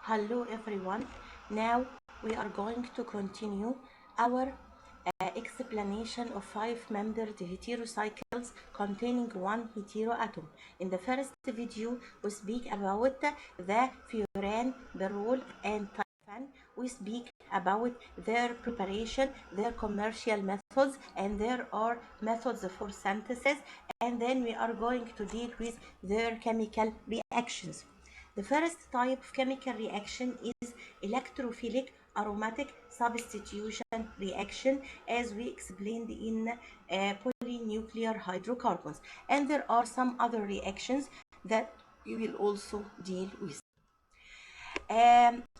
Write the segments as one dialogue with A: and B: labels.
A: Hello everyone. Now we are going to continue our explanation of five-membered heterocycles containing one heteroatom. In the first video, we speak about the furan, berol, and tryptophan. We speak about their preparation, their commercial methods, and there are methods for synthesis. And then we are going to deal with their chemical reactions. The first type of chemical reaction is electrophilic aromatic substitution reaction, as we explained in polynuclear hydrocarbons. And there are some other reactions that we will also deal with.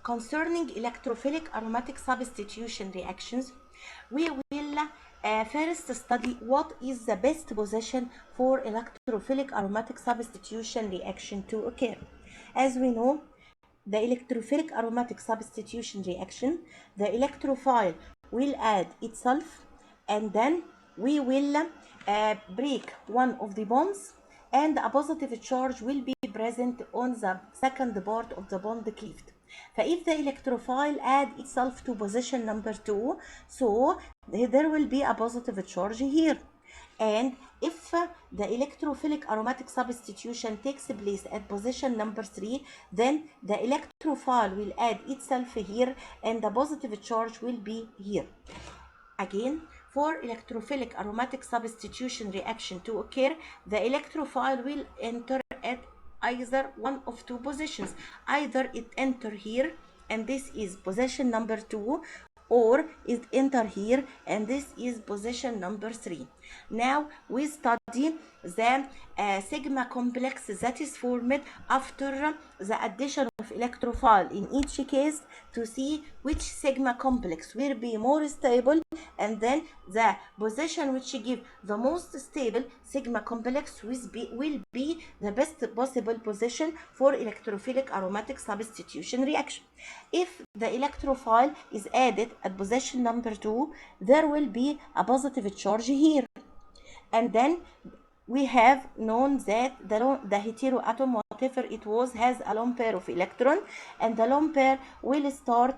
A: Concerning electrophilic aromatic substitution reactions, we will first study what is the best position for electrophilic aromatic substitution reaction to occur. As we know, the electrophilic aromatic substitution reaction, the electrophile will add itself, and then we will break one of the bonds, and a positive charge will be present on the second part of the bond cleaved. فإف the electrophile add itself to position number 2, so there will be a positive charge here. And if the electrophilic aromatic substitution takes place at position number 3, then the electrophile will add itself here and the positive charge will be here. Again, for electrophilic aromatic substitution reaction to occur, the electrophile will enter at either one of two positions. Either it enter here, and this is position number 2, or it enter here, and this is position number 3. Now we study the sigma complex that is formed after the addition of electrophile in each case, to see which sigma complex will be more stable, and then the position which give the most stable sigma complex will be the best possible position for electrophilic aromatic substitution reaction. If the electrophile is added at position number 2, there will be a positive charge here. And then we have known that the heteroatom, whatever it was, has a lone pair of electron, and the lone pair will start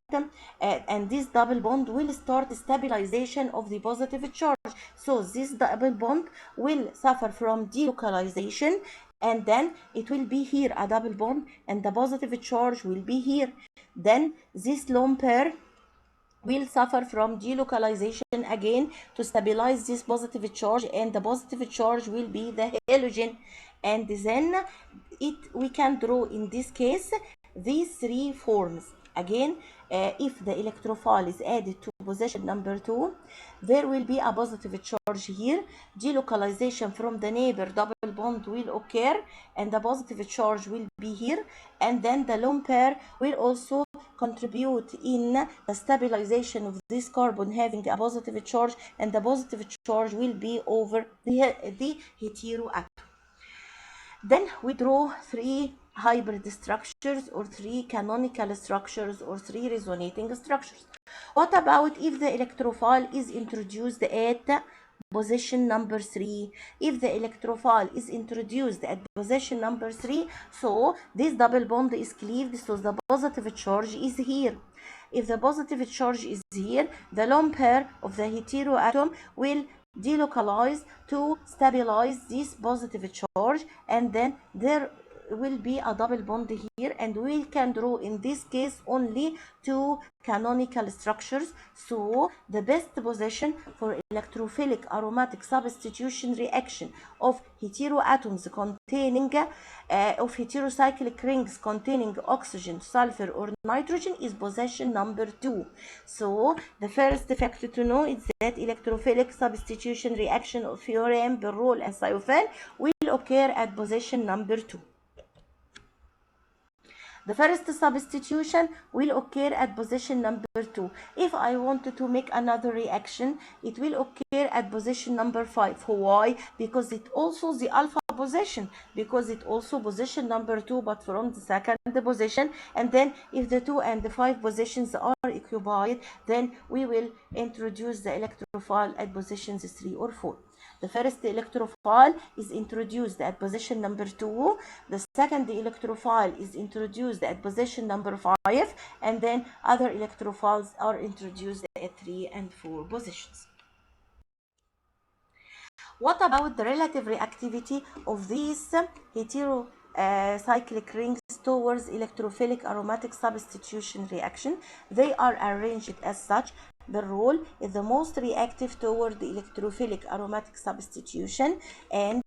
A: and this double bond will start stabilization of the positive charge. So this double bond will suffer from delocalization, and then it will be here a double bond and the positive charge will be here. Then this lone pair will suffer from delocalization again to stabilize this positive charge, and the positive charge will be the halogen. And then we can draw in this case these three forms. Again, if the electrophile is added to position number 2, there will be a positive charge here. Delocalization from the neighbor double bond will occur, and the positive charge will be here. And then the lone pair will also contribute in the stabilization of this carbon having a positive charge, and the positive charge will be over the heteroatom. Then we draw three hybrid structures, or three canonical structures, or three resonating structures. What about if the electrophile is introduced at position number 3? If the electrophile is introduced at position number 3, so this double bond is cleaved, so the positive charge is here. If the positive charge is here, the lone pair of the heteroatom will delocalize to stabilize this positive charge, and then there will be a double bond here, and we can draw in this case only two canonical structures. So the best position for electrophilic aromatic substitution reaction of heteroatoms containing of heterocyclic rings containing oxygen, sulfur, or nitrogen is position number 2. So the first fact to know is that electrophilic substitution reaction of furan, berol, and thiophan will occur at position number 2. The first substitution will occur at position number 2. If I wanted to make another reaction, it will occur at position number 5. Why? Because it also the alpha position, because it also position number 2 but from the second position. And then if the 2 and the 5 positions are occupied, then we will introduce the electrophile at positions 3 or 4. The first electrophile is introduced at position number 2, the second electrophile is introduced at position number 5, and then other electrophiles are introduced at 3 and 4 positions. What about the relative reactivity of these heterocyclic rings towards electrophilic aromatic substitution reaction? They are arranged as such. The role is the most reactive toward the electrophilic aromatic substitution, and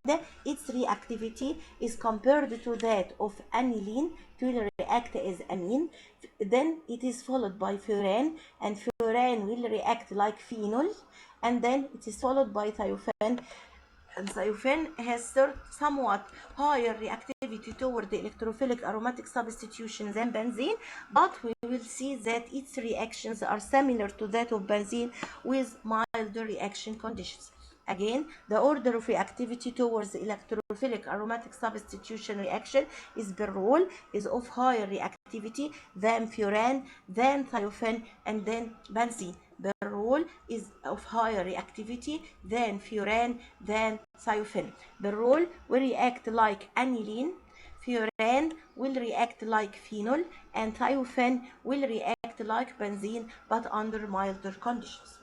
A: its reactivity is compared to that of aniline. It will react as amine. Then it is followed by furan, and furan will react like phenol, and then it is followed by thiophene, and thiophene has somewhat higher reactivity toward the electrophilic aromatic substitution than benzene, but we will see that its reactions are similar to that of benzene with milder reaction conditions. Again, the order of reactivity towards the electrophilic aromatic substitution reaction is berol is of higher reactivity than furan, than thiophene, and then benzene. Berol is of higher reactivity than furan, than thiophene. Berol will react like aniline, furan will react like phenol, and thiophene will react like benzene, but under milder conditions.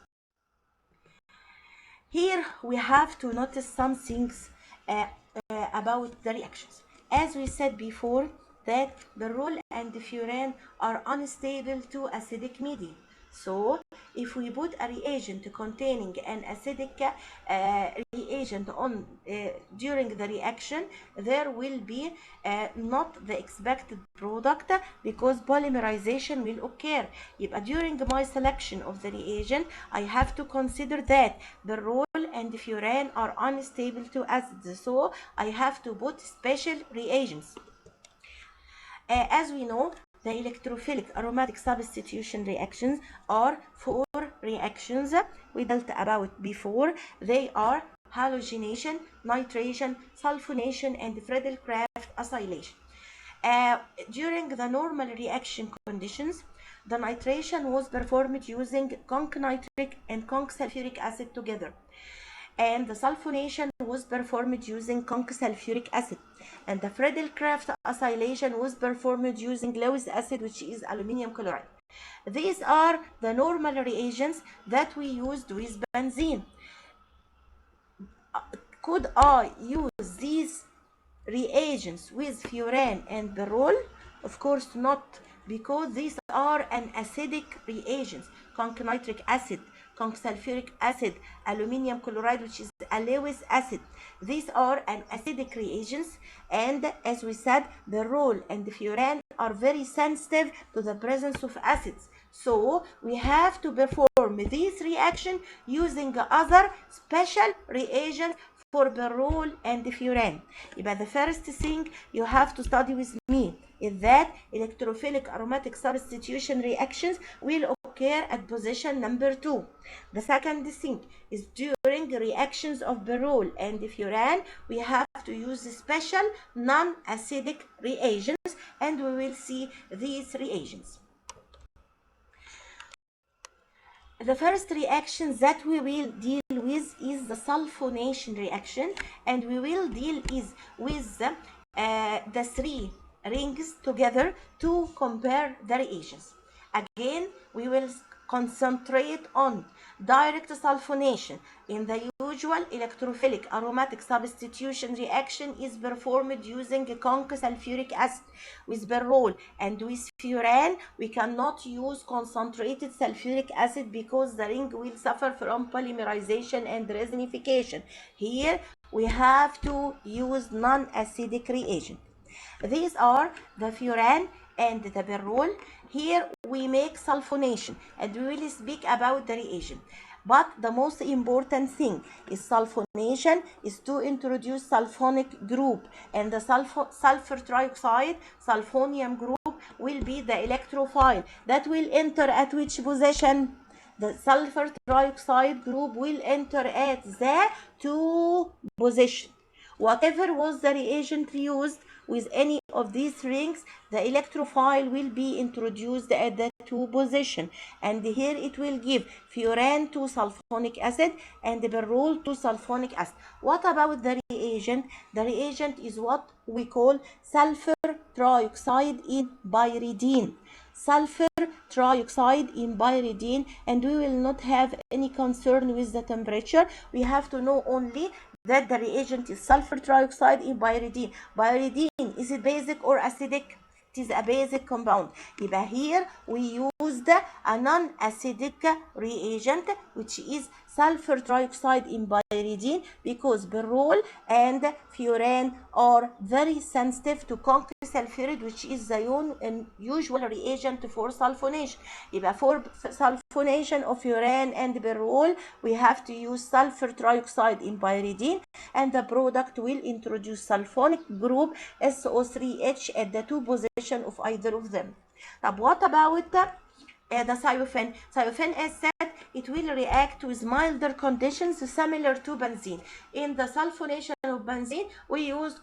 A: Here we have to notice some things about the reactions. As we said before, that berol and furan are unstable to acidic media. So if we put a reagent containing an acidic reagent on during the reaction, there will be not the expected product because polymerization will occur. During my selection of the reagent, I have to consider that berol and furan are unstable to acids, so I have to put special reagents. As we know, the electrophilic aromatic substitution reactions are 4 reactions we dealt about before. They are halogenation, nitration, sulfonation, and Friedel-Crafts acylation. During the normal reaction conditions, the nitration was performed using conc nitric and conc sulfuric acid together, and the sulfonation was performed using conc sulfuric acid, and the Friedel-Crafts acylation was performed using Lewis acid, which is aluminum chloride. These are the normal reagents that we used with benzene. Could I use these reagents with furan and berol? Of course not, because these are an acidic reagents. Conc nitric acid, conc sulfuric acid, aluminum chloride, which is a Lewis acid. These are an acidic reagents, and as we said, berol and furan are very sensitive to the presence of acids. So we have to perform this reaction using other special reagents for berol and furan. The first thing you have to study with me is that electrophilic aromatic substitution reactions will occur at position number 2. The second thing is during reactions of berol and furan, we have to use special non-acidic reagents, and we will see these reagents. The first reaction that we will deal with is the sulfonation reaction, and we will deal with the 3 rings together to compare the reagents. Again, we will concentrate on direct sulfonation. In the usual electrophilic aromatic substitution reaction is performed using conc sulfuric acid with berol, and with furan we cannot use concentrated sulfuric acid because the ring will suffer from polymerization and resinification. Here we have to use non-acidic reagent. These are the furan and the berol. Here we make sulfonation, and we will speak about the reagent. But the most important thing is sulfonation is to introduce sulfonic group, and the sulfur trioxide sulfonium group will be the electrophile that will enter at which position? The sulfur trioxide group will enter at the 2 position. Whatever was the reagent used with any of these rings, the electrophile will be introduced at the 2 position, and here it will give furan to sulfonic acid and berol to sulfonic acid. What about the reagent? The reagent is what we call sulfur trioxide in pyridine. Sulfur trioxide in pyridine, and we will not have any concern with the temperature. We have to know only that the reagent is sulfur trioxide in pyridine. Pyridine, is it basic or acidic? It is a basic compound. يبقى here we used a non-acidic reagent, which is sulfur trioxide in pyridine, because berol and furan are very sensitive to concrete sulfuride, which is the usual reagent for sulfonation. يبقى for sulfonation of furan and berol, we have to use sulfur trioxide in pyridine, and the product will introduce sulfonic group SO3H at the 2 position of either of them. طب what about the thiophene? Thiophene, as said, it will react with milder conditions similar to benzene. In the sulfonation of benzene, we use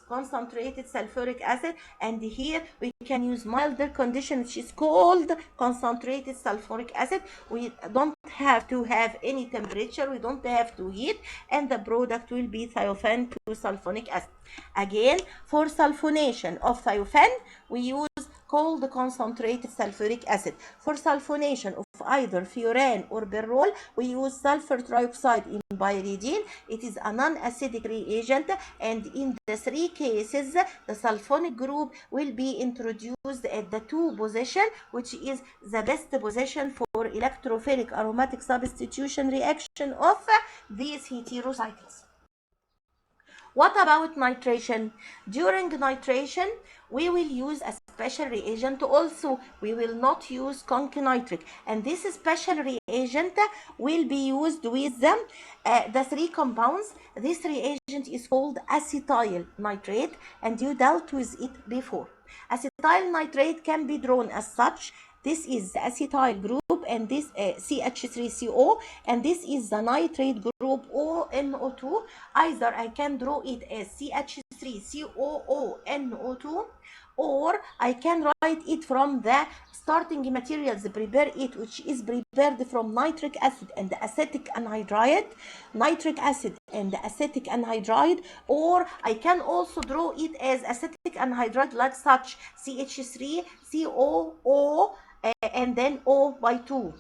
A: concentrated sulfuric acid, and here we can use milder condition, which is called concentrated sulfuric acid. We don't have to have any temperature, we don't have to heat, and the product will be thiophene to sulfonic acid. Again, for sulfonation of thiophene, we use cold concentrated sulfuric acid. For sulfonation of either furan or berol, we use sulfur trioxide in pyridine. It is a non-acidic reagent, and in the 3 cases, the sulfonic group will be introduced at the 2 position, which is the best position for electrophilic aromatic substitution reaction of these heterocycles. What about nitration? During nitration, we will use a special reagent also. We will not use concenitric, and this special reagent will be used with the 3 compounds. This reagent is called acetyl nitrate, and you dealt with it before. Acetyl nitrate can be drawn as such. This is the acetyl group, and this CH3CO, and this is the nitrate group ONO2. Either I can draw it as CH3COONO2, or I can write it from the starting materials, prepare it, which is prepared from nitric acid and acetic anhydride, nitric acid and acetic anhydride, or I can also draw it as acetic anhydride like such, CH3COO and then O by 2.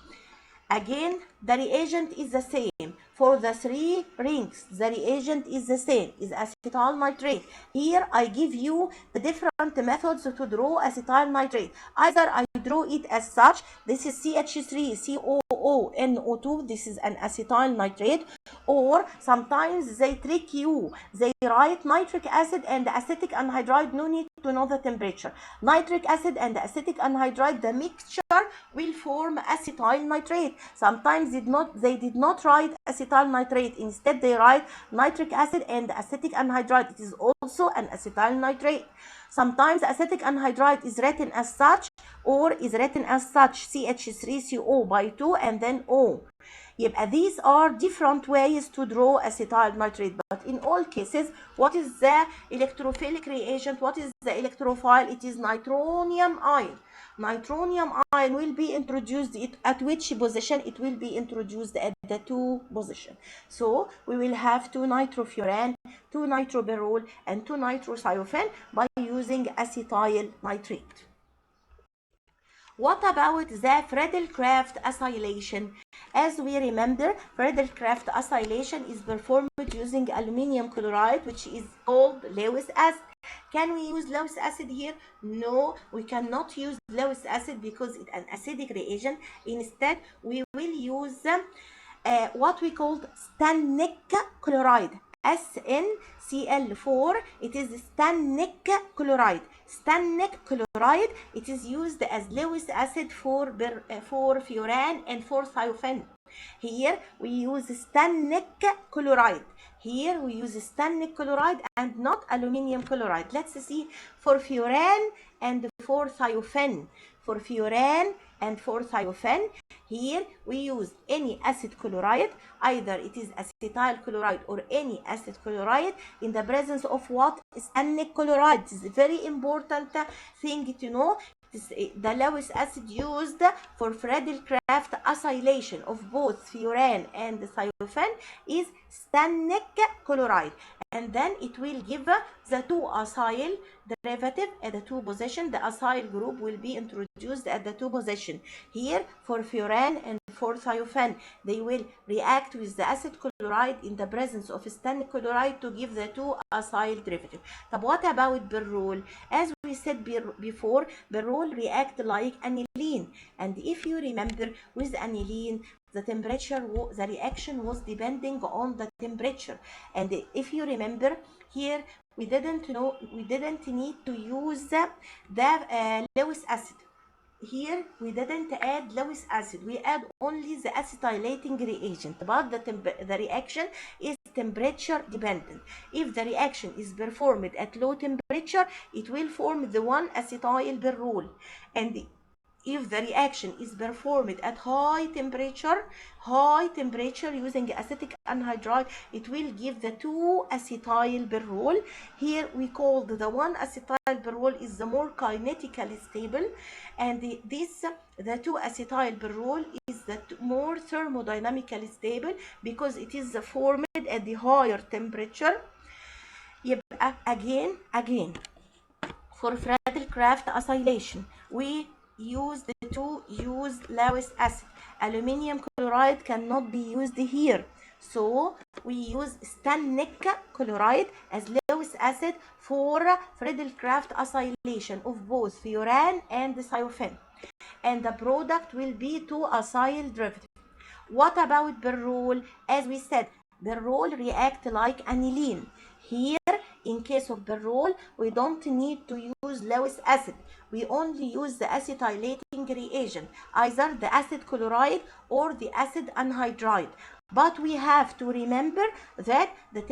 A: Again, the reagent is the same. For the 3 rings, the reagent is the same, is acetyl nitrate. Here I give you the different methods to draw acetyl nitrate. Either I draw it as such, this is CH3COONO2, this is an acetyl nitrate, or sometimes they trick you. They write nitric acid and acetic anhydride, no need to know the temperature. Nitric acid and acetic anhydride, the mixture will form acetyl nitrate. Sometimes they did not write acetyl nitrate, instead they write nitric acid and acetic anhydride. It is also an acetyl nitrate. Sometimes acetic anhydride is written as such, or is written as such, CH3CO by 2 and then O. These are different ways to draw acetyl nitrate, but in all cases, what is the electrophilic reagent? What is the electrophile? It is nitronium ion. Nitronium ion will be introduced at which position? It will be introduced at the 2 position. So we will have 2 nitrofuran, 2 nitroberol, and 2 nitrothiophene by using acetyl nitrate. What about the Friedel-Crafts acylation? As we remember, Friedel-Crafts acylation is performed using aluminum chloride, which is called Lewis acid. Can we use Lewis acid here? No, we cannot use Lewis acid because it's an acidic reagent. Instead, we will use what we call stannic chloride. SnCl4, it is stannic chloride. Stannic chloride, it is used as Lewis acid for furan and for thiophene. Here we use stannic chloride. Here we use stannic chloride and not aluminum chloride. Let's see for furan and for thiophene. For furan And for thiophene, here we use any acid chloride, either it is acetyl chloride or any acid chloride in the presence of what? Stannic chloride. This is a very important thing to know. The Lewis acid used for Friedel-Crafts acylation of both furan and thiophene is stannic chloride, and then it will give the two acyl derivative at the two position. The acyl group will be introduced at the two position. Here for furan and for thiophene, they will react with the acid chloride in the presence of stannic chloride to give the two acyl derivative. But what about berol? As we said before, berol react like aniline, and if you remember, with aniline the temperature, the reaction was depending on the temperature. And if you remember, here we didn't need to use the Lewis acid. Here we didn't add Lewis acid, we add only the acetylating reagent, but the reaction is temperature dependent. If the reaction is performed at low temperature, it will form the 1-acetyl berol, and if the reaction is performed at high temperature using acetic anhydride, it will give the 2-acetyl berol. Here we call the 1-acetyl berol is the more kinetically stable, and the 2-acetyl berol is the more thermodynamically stable because it is formed at the higher temperature. يبقى again for Friedel-Crafts acylation, we use Lewis acid. Aluminium chloride cannot be used here, so we use stannic chloride as Lewis acid for Friedel-Crafts acylation of both furan and thiophene, and the product will be 2-acyl derivative. What about berol? As we said, berol react like aniline. Here, in case of berol, we don't need to use Lewis acid. We only use the acetylating reagent, either the acid chloride or the acid anhydride. But we have to remember that the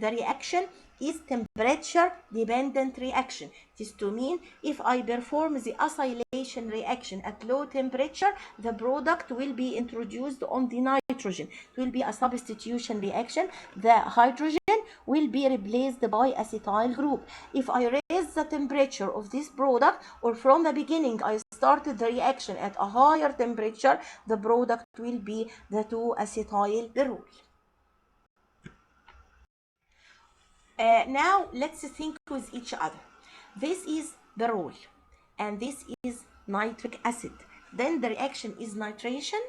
A: reaction is temperature dependent reaction. It is to mean if I perform the acylation reaction at low temperature, the product will be introduced on the nitrogen. It will be a substitution reaction. The hydrogen will be replaced by acetyl group. If I raise the temperature of this product, or from the beginning I started the reaction at a higher temperature, the product will be the 2-acetyl berol. Now let's think with each other. This is berol and this is nitric acid. Then the reaction is nitration?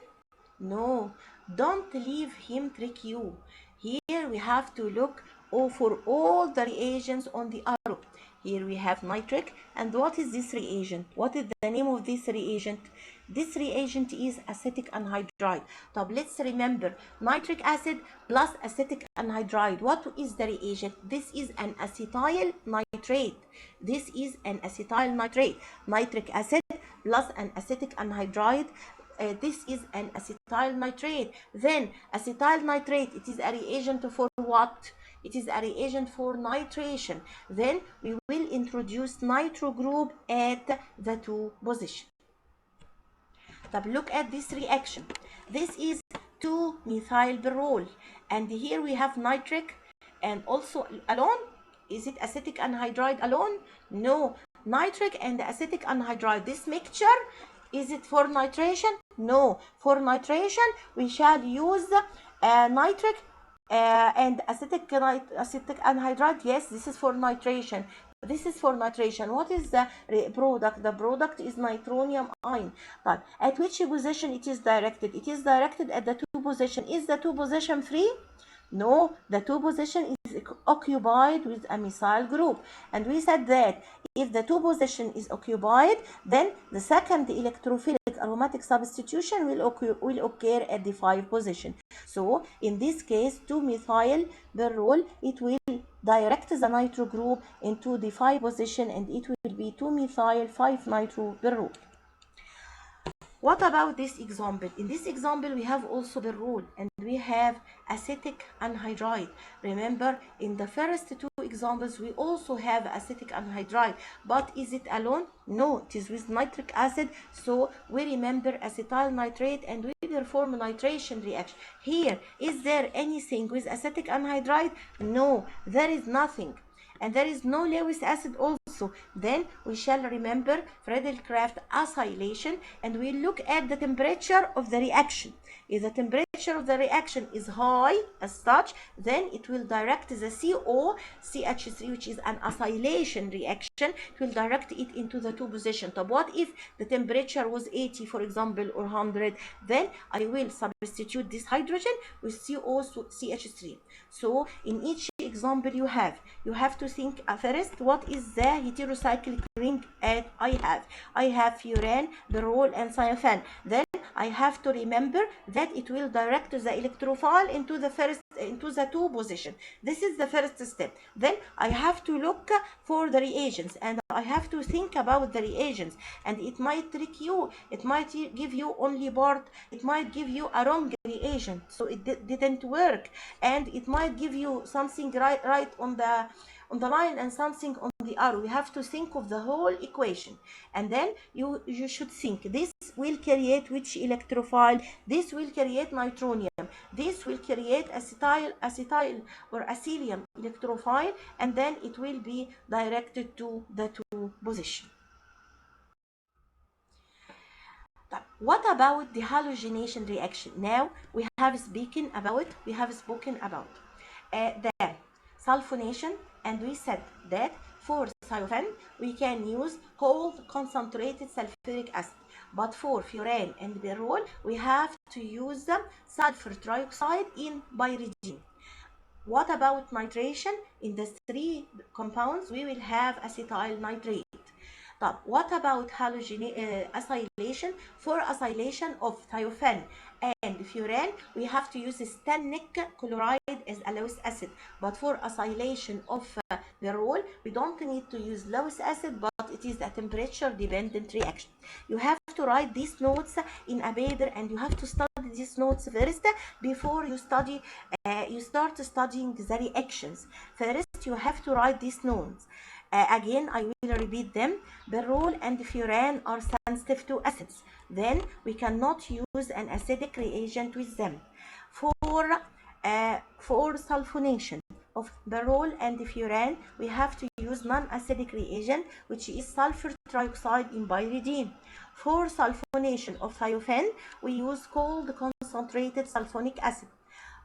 A: No, don't leave him trick you. Here we have to look for all the reagents on the arrow. Here we have nitric, and what is this reagent? What is the name of this reagent? This reagent is acetic anhydride. So let's remember, nitric acid plus acetic anhydride. What is the reagent? This is an acetyl nitrate. This is an acetyl nitrate. Nitric acid plus an acetic anhydride. This is an acetyl nitrate. Then acetyl nitrate, it is a reagent for what? It is a reagent for nitration. Then we will introduce nitro group at the 2 position. But look at this reaction. This is 2-methyl berol, and here we have nitric and also alone. Is it acetic anhydride alone? No, nitric and acetic anhydride. This mixture, is it for nitration? No, for nitration we shall use nitric and acetic anhydride. Yes, this is for nitration. This is for nitration. What is the product? The product is nitronium ion. But at which position it is directed? It is directed at the 2 position. Is the 2 position free? No, the 2 position is occupied with a methyl group, and we said that if the 2 position is occupied, then the second electrophilic aromatic substitution will occur at the 5 position. So in this case, 2-methyl berol, it will direct the nitro group into the 5 position, and it will be 2-methyl 5-nitro berol. What about this example? In this example, we have also berol and we have acetic anhydride. Remember, in the first 2 examples, we also have acetic anhydride, but is it alone? No, it is with nitric acid, so we remember acetyl nitrate and we perform nitration reaction. Here, is there anything with acetic anhydride? No, there is nothing. And there is no Lewis acid also. Then we shall remember Friedel-Crafts acylation, and we look at the temperature of the reaction. If the temperature of the reaction is high as such, then it will direct the COCH3, which is an acylation reaction, it will direct it into the two position. So what if the temperature was 80, for example, or 100? Then I will substitute this hydrogen with COCH3. So in each example you have to think first, what is the heterocyclic ring I have? I have furan, berol, and thiophan. Then I have to remember that it will direct the electrophile into the two position. This is the first step. Then I have to look for the reagents, and I have to think about the reagents, and it might trick you. It might give you only part. It might give you a wrong reagent, so it didn't work, and it might give you something right on the line and something on the arrow. We have to think of the whole equation, and then you should think, this will create which electrophile, this will create nitronium, this will create acetyl or acylium electrophile, and then it will be directed to the two position. What about the halogenation reaction? Now we have spoken about the sulfonation, and we said that for thiophan we can use cold concentrated sulfuric acid, but for furan and berol we have to use sulfur trioxide in pyridine. What about nitration? In the three compounds we will have acetyl nitrate. What about acylation? For acylation of thiophan and furan, we have to use stannic chloride as a Lewis acid. But for acylation of berol, we don't need to use Lewis acid, but it is a temperature dependent reaction. You have to write these notes in a paper, and you have to study these notes first before you start studying the reactions. First, you have to write these notes. Again, I will repeat them. Berol and furan are sensitive to acids. Then we cannot use an acidic reagent with them. For sulfonation of berol and furan, we have to use non-acidic reagent, which is sulfur trioxide in pyridine. For sulfonation of thiophan, we use cold concentrated sulfonic acid.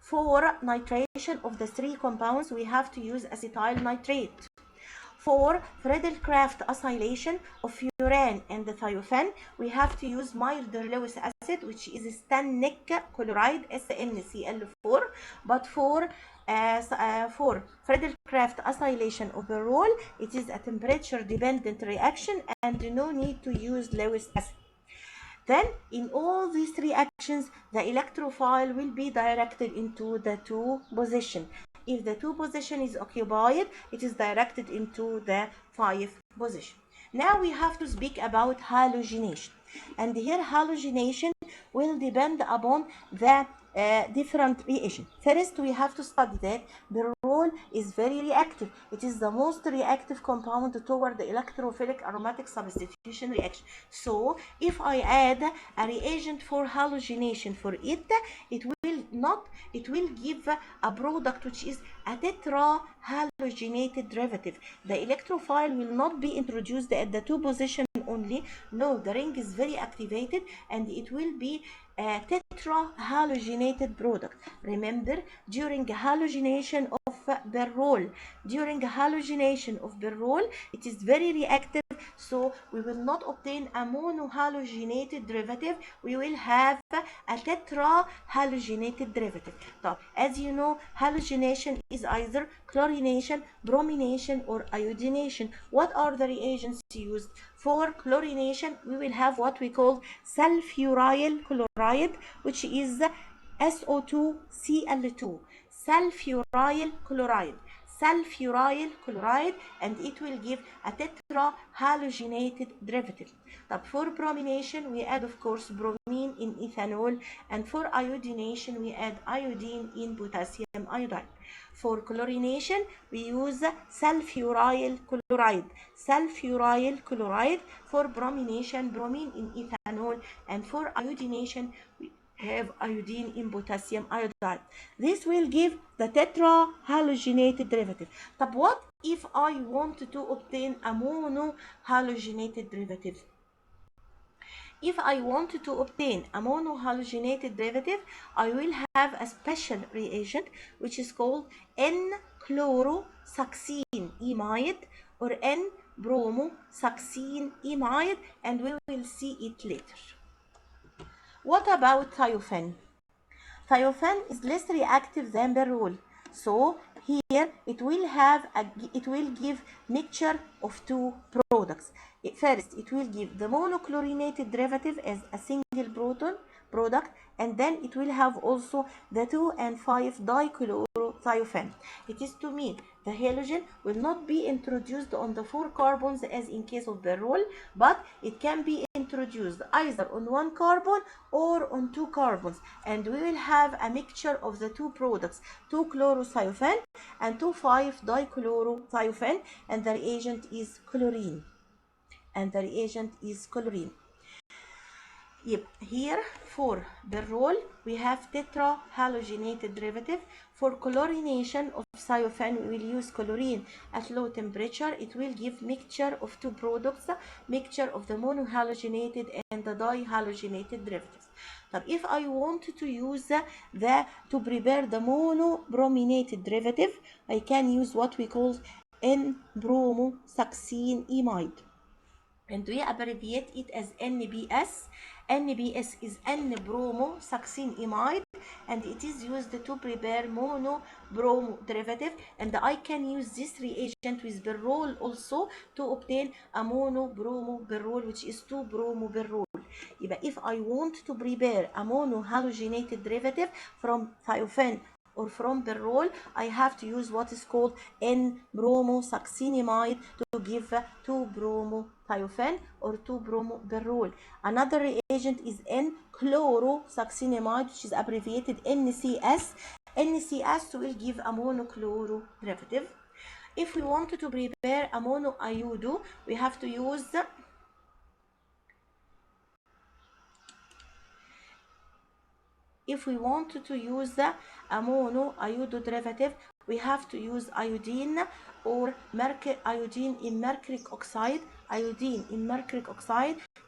A: For nitration of the three compounds, we have to use acetyl nitrate. For Friedel-Crafts acylation of furan and the thiophan, we have to use milder Lewis acid, which is stannic chloride, SnCl4. But for Friedel-Crafts acylation of berol, it is a temperature dependent reaction and no need to use Lewis acid. Then in all these reactions, the electrophile will be directed into the two position. If the two position is occupied, it is directed into the 5 position. Now we have to speak about halogenation, and here halogenation will depend upon the different reagent. First, we have to study that berol is very reactive. It is the most reactive compound toward the electrophilic aromatic substitution reaction. So if I add a reagent for halogenation for it, it will give a product which is a tetrahalogenated derivative. The electrophile will not be introduced at the two position only. No, the ring is very activated and it will be a tetrahalogenated product. Remember, during halogenation of berol, it is very reactive, so we will not obtain a monohalogenated derivative, we will have a tetrahalogenated derivative. So, as you know, halogenation is either chlorination, bromination, or iodination. What are the reagents used? For chlorination, we will have what we call sulfuryl chloride, which is SO2Cl2. Sulfuryl chloride, and it will give a tetrahalogenated derivative. But for bromination, we add, of course, bromine in ethanol, and for iodination, we add iodine in potassium iodide. For chlorination, we use sulfuryl chloride. Sulfuryl chloride. For bromination, bromine in ethanol. And for iodination, we have iodine in potassium iodide. This will give the tetrahalogenated derivative. But what if I want to obtain a monohalogenated derivative? If I want to obtain a monohalogenated derivative, I will have a special reagent which is called N-chlorosuccinimide or N-bromosuccinimide, and we will see it later. What about thiophene? Thiophene is less reactive than berol. So here it will give mixture of two products. First, it will give the monochlorinated derivative as a single proton product, and then it will have also the 2 and 5 dichlorothiophene. It is to mean the halogen will not be introduced on the 4 carbons as in case of berol, but it can be introduced either on 1 carbon or on 2 carbons, and we will have a mixture of the two products, 2 chlorothiophene and 2,5 dichlorothiophene, and the reagent is chlorine. Yep. Here for berol we have tetrahalogenated derivative. For chlorination of thiophene we will use chlorine at low temperature. It will give mixture of two products, mixture of the monohalogenated and the dihalogenated derivatives. But if I want to use to prepare the monobrominated derivative, I can use what we call N-bromosuccinimide, and we abbreviate it as NBS. NBS is N-bromosuccinimide, and it is used to prepare monobromo derivative, and I can use this reagent with berol also to obtain a monobromo berol, which is 2-bromo berol. If I want to prepare a monohalogenated derivative from thiophene or from berol, I have to use what is called N-bromosuccinimide to give 2-bromothiophene or 2-bromo berol. Another reagent is N-chlorosuccinimide, which is abbreviated NCS. NCS will give a monochloro derivative. If we want to prepare a monoiodo, we have to use a monoiodo derivative, we have to use iodine or iodine in mercuric oxide,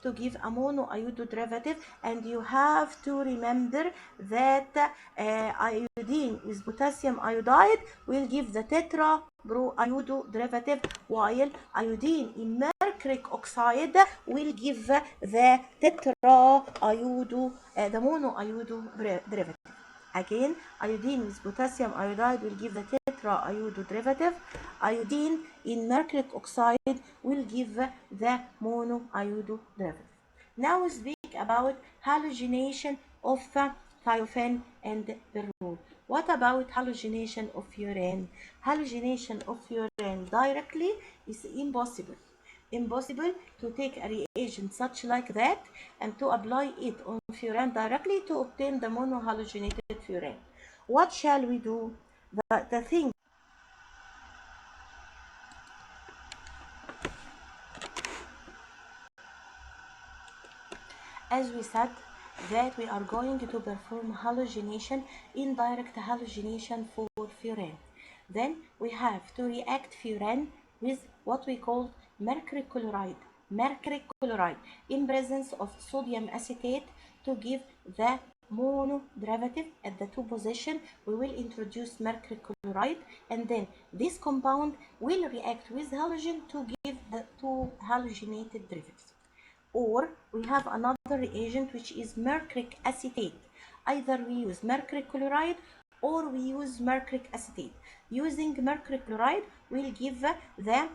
A: to give a monoiodo derivative. And you have to remember that iodine with potassium iodide will give the tetrabroiodo derivative, while iodine in mercuric oxide will give the tetraiodo, the monoiodo derivative. Again, iodine with potassium iodide will give the tetraiodo derivative. Iodine in mercuric oxide will give the monoiodo derivative. Now we speak about halogenation of thiophene and berol. What about halogenation of furan? Halogenation of furan directly is impossible. Impossible to take a reagent such like that and to apply it on furan directly to obtain the monohalogenated furan. What shall we do? The thing, as we said, that we are going to perform halogenation, indirect halogenation for furan. Then we have to react furan with what we call mercury chloride in presence of sodium acetate to give the mono derivative. At the 2 position we will introduce mercury chloride, and then this compound will react with halogen to give the 2 halogenated derivatives. Or we have another reagent which is mercuric acetate. Either we use mercury chloride or we use mercuric acetate. Using mercury chloride will give the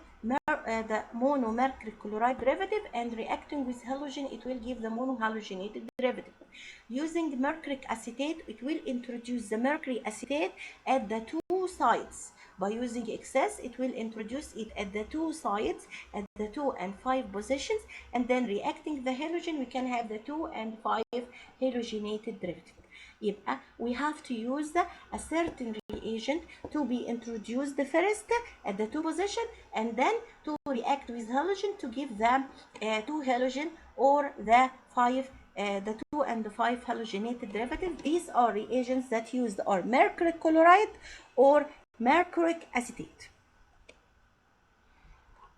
A: monomercury chloride derivative, and reacting with halogen it will give the monohalogenated derivative. Using mercuric acetate, it will introduce the mercury acetate at the 2 sides. By using excess, it will introduce it at the 2 sides, at the 2 and 5 positions, and then reacting the halogen we can have the 2 and 5 halogenated derivative. يبقى we have to use a certain reagent to be introduced first at the 2 position and then to react with halogen to give them 2 halogen or the 2 and the 5 halogenated derivative. These are reagents that used are mercury chloride or mercuric acetate.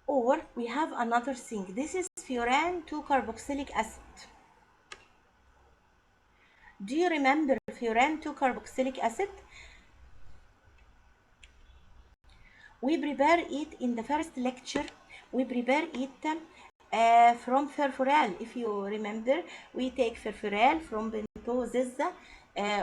A: Or we have another thing. This is furan 2 carboxylic acid. Do you remember furan 2 carboxylic acid? We prepare it in the first lecture. We prepare it from furfural. If you remember, we take furfural from pentoses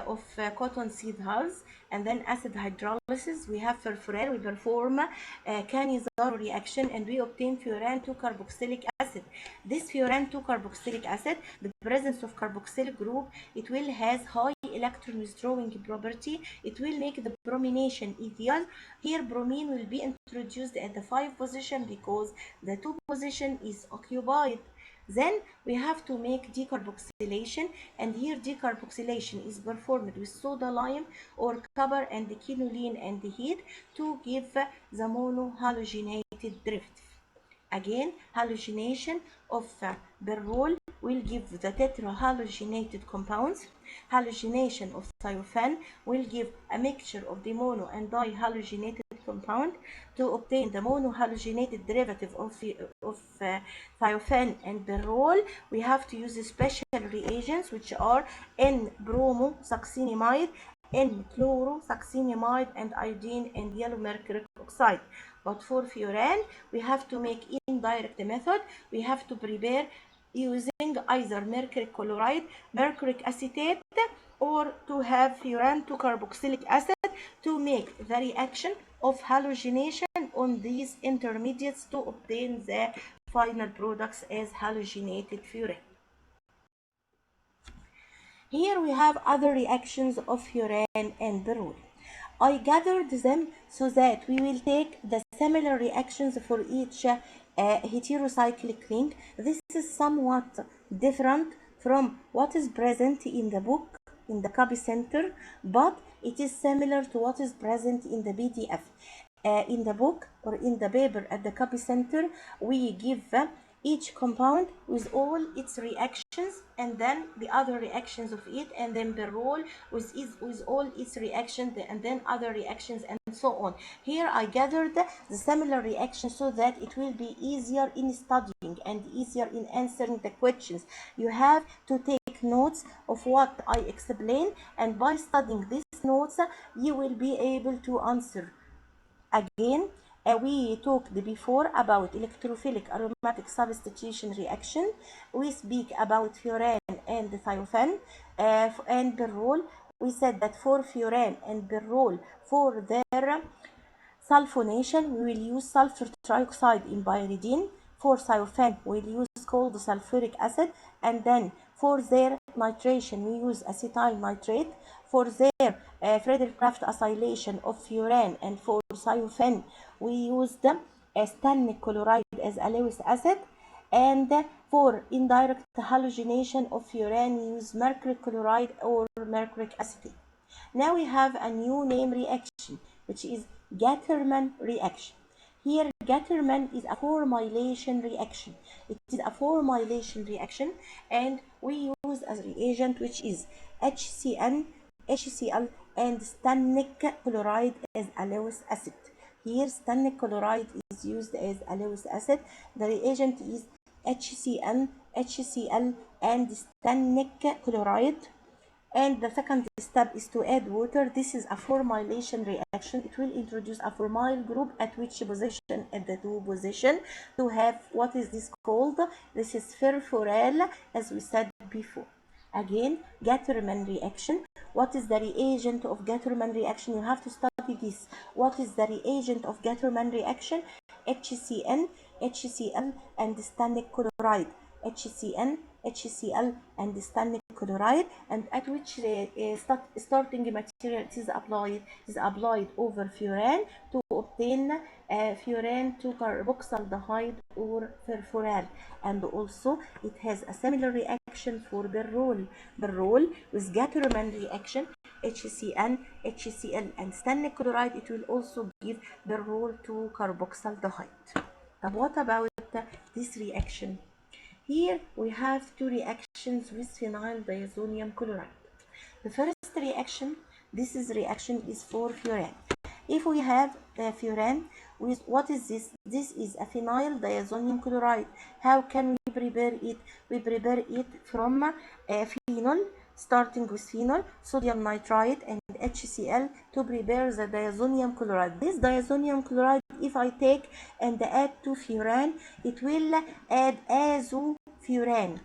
A: of cotton seed hulls, and then acid hydrolysis. We have furfural. We perform Cannizzaro reaction, and we obtain furan 2 carboxylic acid. This furan 2 carboxylic acid, the presence of carboxylic group, it will has high electron withdrawing property. It will make the bromination ideal. Here bromine will be introduced at the 5 position because the 2 position is occupied. Then we have to make decarboxylation, and here decarboxylation is performed with soda lime or copper and quinoline and heat to give the monohalogenated derivative. Again, halogenation of berrol will give the tetrahalogenated compounds. Halogenation of thiophan will give a mixture of the mono and dihalogenated compound. To obtain the monohalogenated derivative of thiophan and berrol, we have to use special reagents which are N-bromosuccinimide, N-chlorosuccinimide, and iodine and yellow mercury oxide. But for furan, we have to make indirect method. We have to prepare using either mercury chloride, mercuric acetate, or to have furan 2 carboxylic acid to make the reaction of halogenation on these intermediates to obtain the final products as halogenated furan. Here we have other reactions of furan and berrol. I gathered them so that we will take the similar reactions for each heterocyclic link. This is somewhat different from what is present in the book, in the copy center, but it is similar to what is present in the PDF. In the book or in the paper at the copy center, we give each compound with all its reactions and then the other reactions of it, and then berrol with all its reactions and then other reactions and so on. Here I gathered the similar reactions so that it will be easier in studying and easier in answering the questions. You have to take notes of what I explain, and by studying these notes you will be able to answer. Again, we talked before about electrophilic aromatic substitution reaction. We speak about furan and thiophan and berrol. We said that for furan and berrol, for their sulfonation, we will use sulfur trioxide in pyridine. For thiophan, we will use cold sulfuric acid, and then for their nitration, we use acetyl nitrate. For their Friedel-Crafts acylation of furan and for thiophan, we used stannic chloride as a Lewis acid, and for indirect halogenation of furan, we use mercury chloride or mercuric acetate. Now we have a new name reaction, which is Gattermann reaction. Here, Gattermann is a formylation reaction. It is a formylation reaction, and we use as reagent which is HCN, HCl, and stannic chloride as a Lewis acid. Here, stannic chloride is used as a Lewis acid. The reagent is HCN, HCl, and stannic chloride. And the second step is to add water. This is a formylation reaction. It will introduce a formyl group at which position? At the 2 position, to have what is this called? This is furfural, as we said before. Again, Gattermann reaction. What is the reagent of Gattermann reaction? You have to study this. What is the reagent of Gattermann reaction? HCN, HCl, and stannic chloride. HCN, HCl, and stannic chloride, and at which starting material is applied over furan to obtain furan to carboxaldehyde or furfural. And also it has a similar reaction for berrol. Berrol with Gattermann reaction, HCN, HCl and stannic chloride, it will also give berrol to carboxaldehyde. But what about this reaction? Here we have two reactions with phenyl diazonium chloride. The first reaction, this is reaction is for furan. If we have furan with, what is this? This is a phenyl diazonium chloride. How can we prepare it? We prepare it from phenol, starting with phenol, sodium nitrite and HCl to prepare the diazonium chloride. This diazonium chloride, if I take and add to furan, it will add azofuran.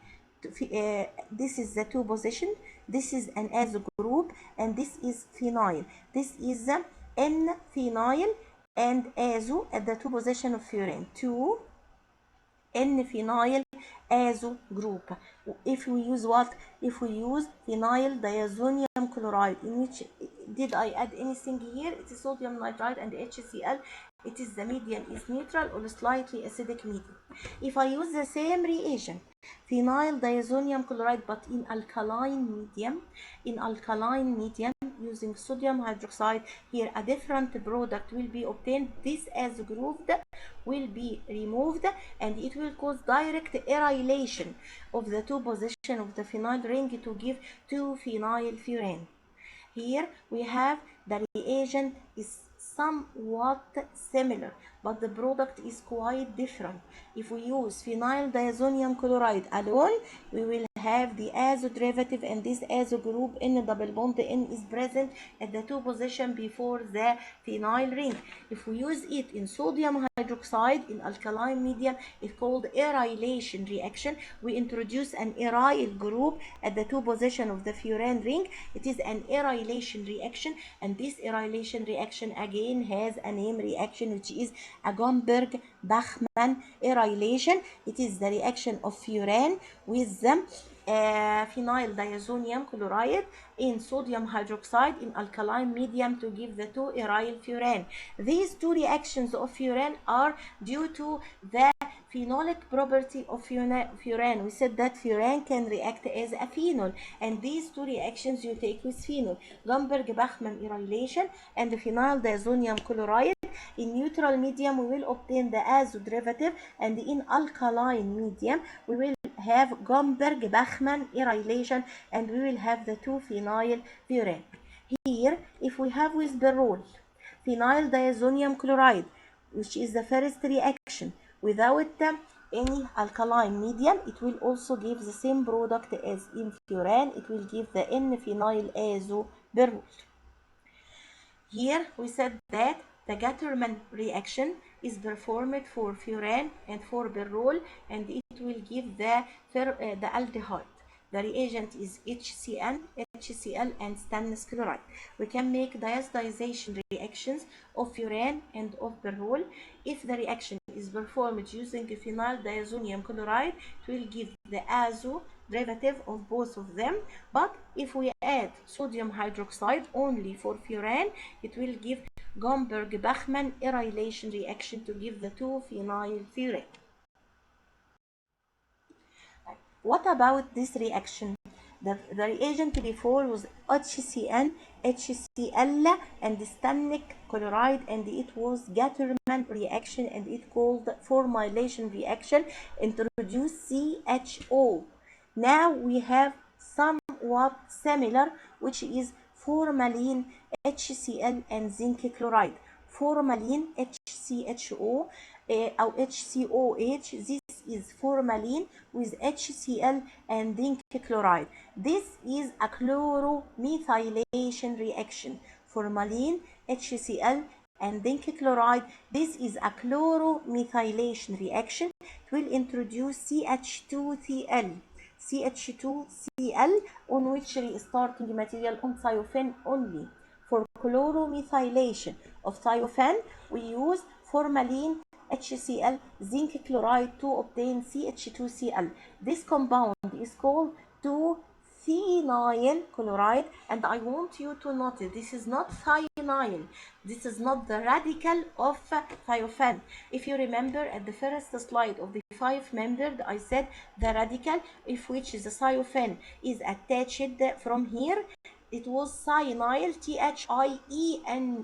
A: This is the two position. This is an azo group and this is phenyl. This is N-phenyl and azo at the two position of furan. 2 N-phenyl azo group. If we use what? If we use phenyl diazonium chloride, in which did I add anything here? It is sodium nitrite and HCl. It is the medium is neutral or slightly acidic medium. If I use the same reagent, phenyl diazonium chloride, but in alkaline medium, using sodium hydroxide, here a different product will be obtained. This as grouped will be removed and it will cause direct aeration of the two position of the phenyl ring to give 2-phenyl furan. Here we have the reagent is somewhat similar, but the product is quite different. If we use phenyl diazonium chloride alone, we will have the azo derivative, and this azo group N double bond N is present at the two position before the phenyl ring. If we use it in sodium hydroxide in alkaline medium, it's called aeration reaction. We introduce an aryl group at the two position of the furan ring. It is an aeration reaction, and this aeration reaction again has a name reaction, which is a Gomberg-Bachmann aeration. It is the reaction of furan with the phenyl diazonium chloride in sodium hydroxide in alkaline medium to give the 2-aryl furan. These two reactions of furan are due to the phenolic property of furan. We said that furan can react as a phenol, and these two reactions you take with phenol, Gomberg-Bachmann aeration and the phenyl diazonium chloride. In neutral medium we will obtain the azo derivative, and in alkaline medium we will have Gomberg-Bachmann aeration and we will have the 2-phenyl furan. Here, if we have with berrol phenyl diazonium chloride, which is the first reaction, without any alkaline medium, it will also give the same product as in furan. It will give the N-phenyl azo berrol. Here we said that the Gattermann reaction is performed for furan and for berrol, and it will give the aldehyde. The reagent is HCN, HCl and stannous chloride. We can make diazotization reactions of furan and of berrol. If the reaction is performed using phenyl diazonium chloride, it will give the azo derivative of both of them. But if we add sodium hydroxide only for furan, it will give Gomberg-Bachmann aeration reaction to give the 2-phenyl furan. What about this reaction? The reagent before was HCN, HCl and stannic chloride, and it was Gattermann reaction, and it called formylation reaction, introduced CHO. Now we have somewhat similar, which is formalin, HCl and zinc chloride. Formalin, HCHO or HCOH, this is formalin with HCl and zinc chloride. This is a chloromethylation reaction. Formalin, HCl and zinc chloride, this is a chloromethylation reaction. It will introduce CH2Cl. CH2Cl on which starting material on thiophene only. For chloromethylation of thiophene, we use formalin, HCl, zinc chloride to obtain CH2Cl. This compound is called 2 phenyl chloride, and I want you to notice this is not thionyl. This is not the radical of thiophene. If you remember at the first slide of the 5-membered, I said the radical if which the thiophene is attached from here, it was thionyl, thieny.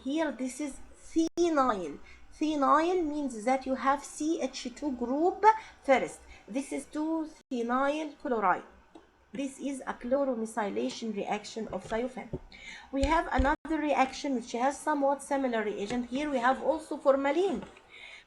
A: Here this is phenyl. Phenyl means that you have CH2 group first. This is 2-phenyl chloride. This is a chloromethylation reaction of thiophene. We have another reaction which has somewhat similar reagent. Here we have also formalin.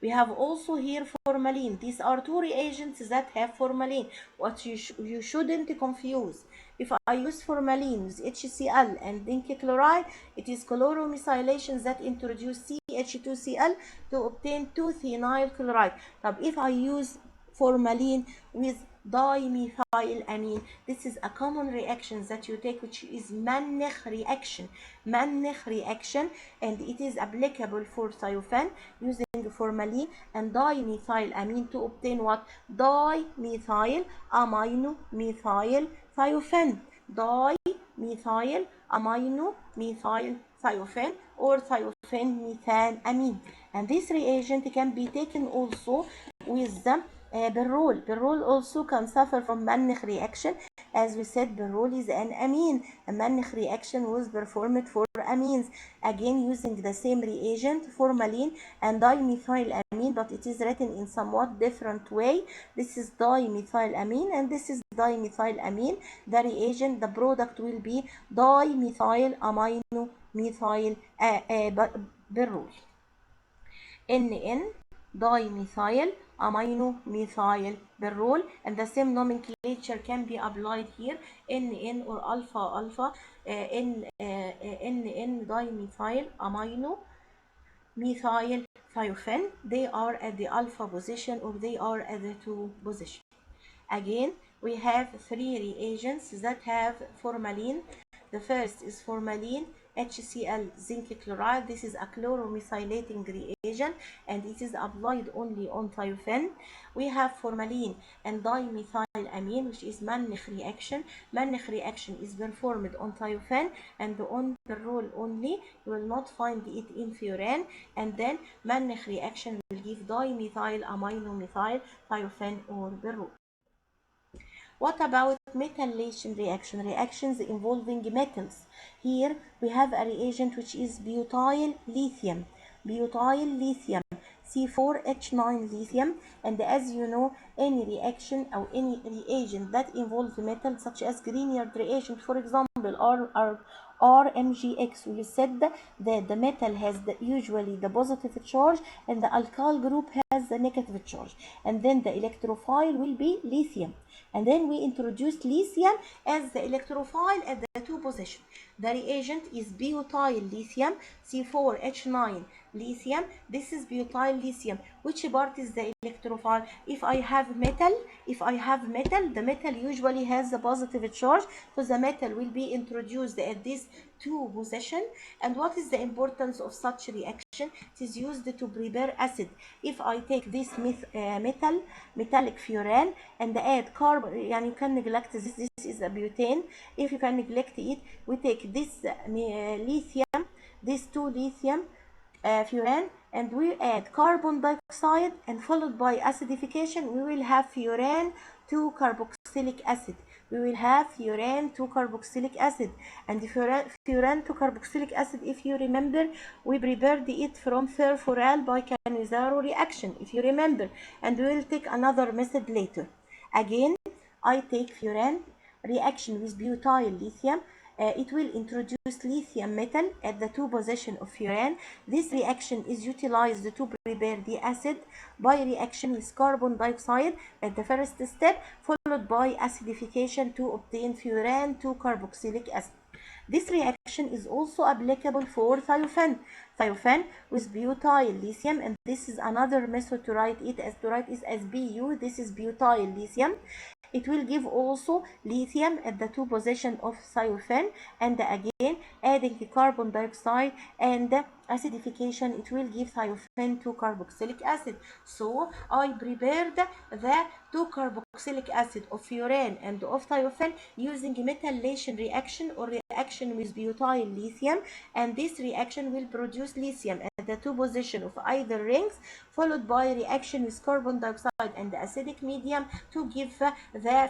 A: We have also here formalin. These are two reagents that have formalin. What you shouldn't confuse. If I use formalin with HCl and zinc chloride, it is chloromethylation that introduce CH2Cl to obtain 2-phenyl chloride. But if I use formalin with dimethylamine, this is a common reaction that you take, which is Mannich reaction. Mannich reaction, and it is applicable for thiophene using formalin and dimethylamine to obtain what? Dimethyl amino methyl thiophene. Dimethyl amino methyl thiophene or thiophene methanamine. And this reagent can be taken also with the berol. Berol also can suffer from Mannich reaction. As we said, berol is an amine. A Mannich reaction was performed for amines, again using the same reagent, formalin and dimethylamine, but it is written in somewhat different way. This is dimethylamine and this is dimethylamine. The reagent, the product will be dimethyl amino methyl berol. NN dimethyl amino methyl berol, and the same nomenclature can be applied here. NN or alpha NN dimethyl amino methyl thiophene. They are at the alpha position or they are at the 2 position. Again, we have 3 reagents that have formalin. The first is formalin, HCl, zinc chloride. This is a chloromethylating reagent and it is applied only on thiophene. We have formalin and dimethylamine, which is Mannich reaction. Mannich reaction is performed on thiophene and on berol only. You will not find it in furan. And then Mannich reaction will give dimethyl amino methyl thiophene or berol. What about metallation reaction? Reactions involving metals. Here we have a reagent which is butyl lithium. Butyl lithium, C4H9 lithium, and as you know, any reaction or any reagent that involves metal, such as Grignard reagent, for example, or RMGX, we said that the metal has usually the positive charge and the alkyl group has the negative charge, and then the electrophile will be lithium, and then we introduced lithium as the electrophile at the 2 position. The reagent is butyl lithium, C4H9 lithium. This is butyl lithium. Which part is the electrophile? If I have metal, the metal usually has the positive charge, so the metal will be introduced at this 2 position. And what is the importance of such reaction? It is used to prepare acid. If I take this metallic furan and add carbon, and you can neglect this is a butane. If you can neglect it, we take this lithium, this 2 lithium furan, and we add carbon dioxide, and followed by acidification we will have furan 2 carboxylic acid. We will have furan 2 carboxylic acid, and furan 2 carboxylic acid, if you remember, we prepared it from furfural by Cannizzaro reaction, if you remember, and we will take another method later. Again, I take furan reaction with butyl lithium. It will introduce lithium metal at the 2 position of furan. This reaction is utilized to prepare the acid by reaction with carbon dioxide at the first step, followed by acidification to obtain furan 2 carboxylic acid. This reaction is also applicable for thiophene with butyl lithium, and this is another method to write it as Bu. This is butyl lithium. It will give also lithium at the 2 position of thiophene, and again adding the carbon dioxide and acidification, it will give thiophene 2-carboxylic acid. So I prepared the 2-carboxylic acid of furan and of thiophene using metallation reaction or reaction with butyl lithium, and this reaction will produce lithium at the 2 position of either rings, followed by reaction with carbon dioxide and acidic medium to give the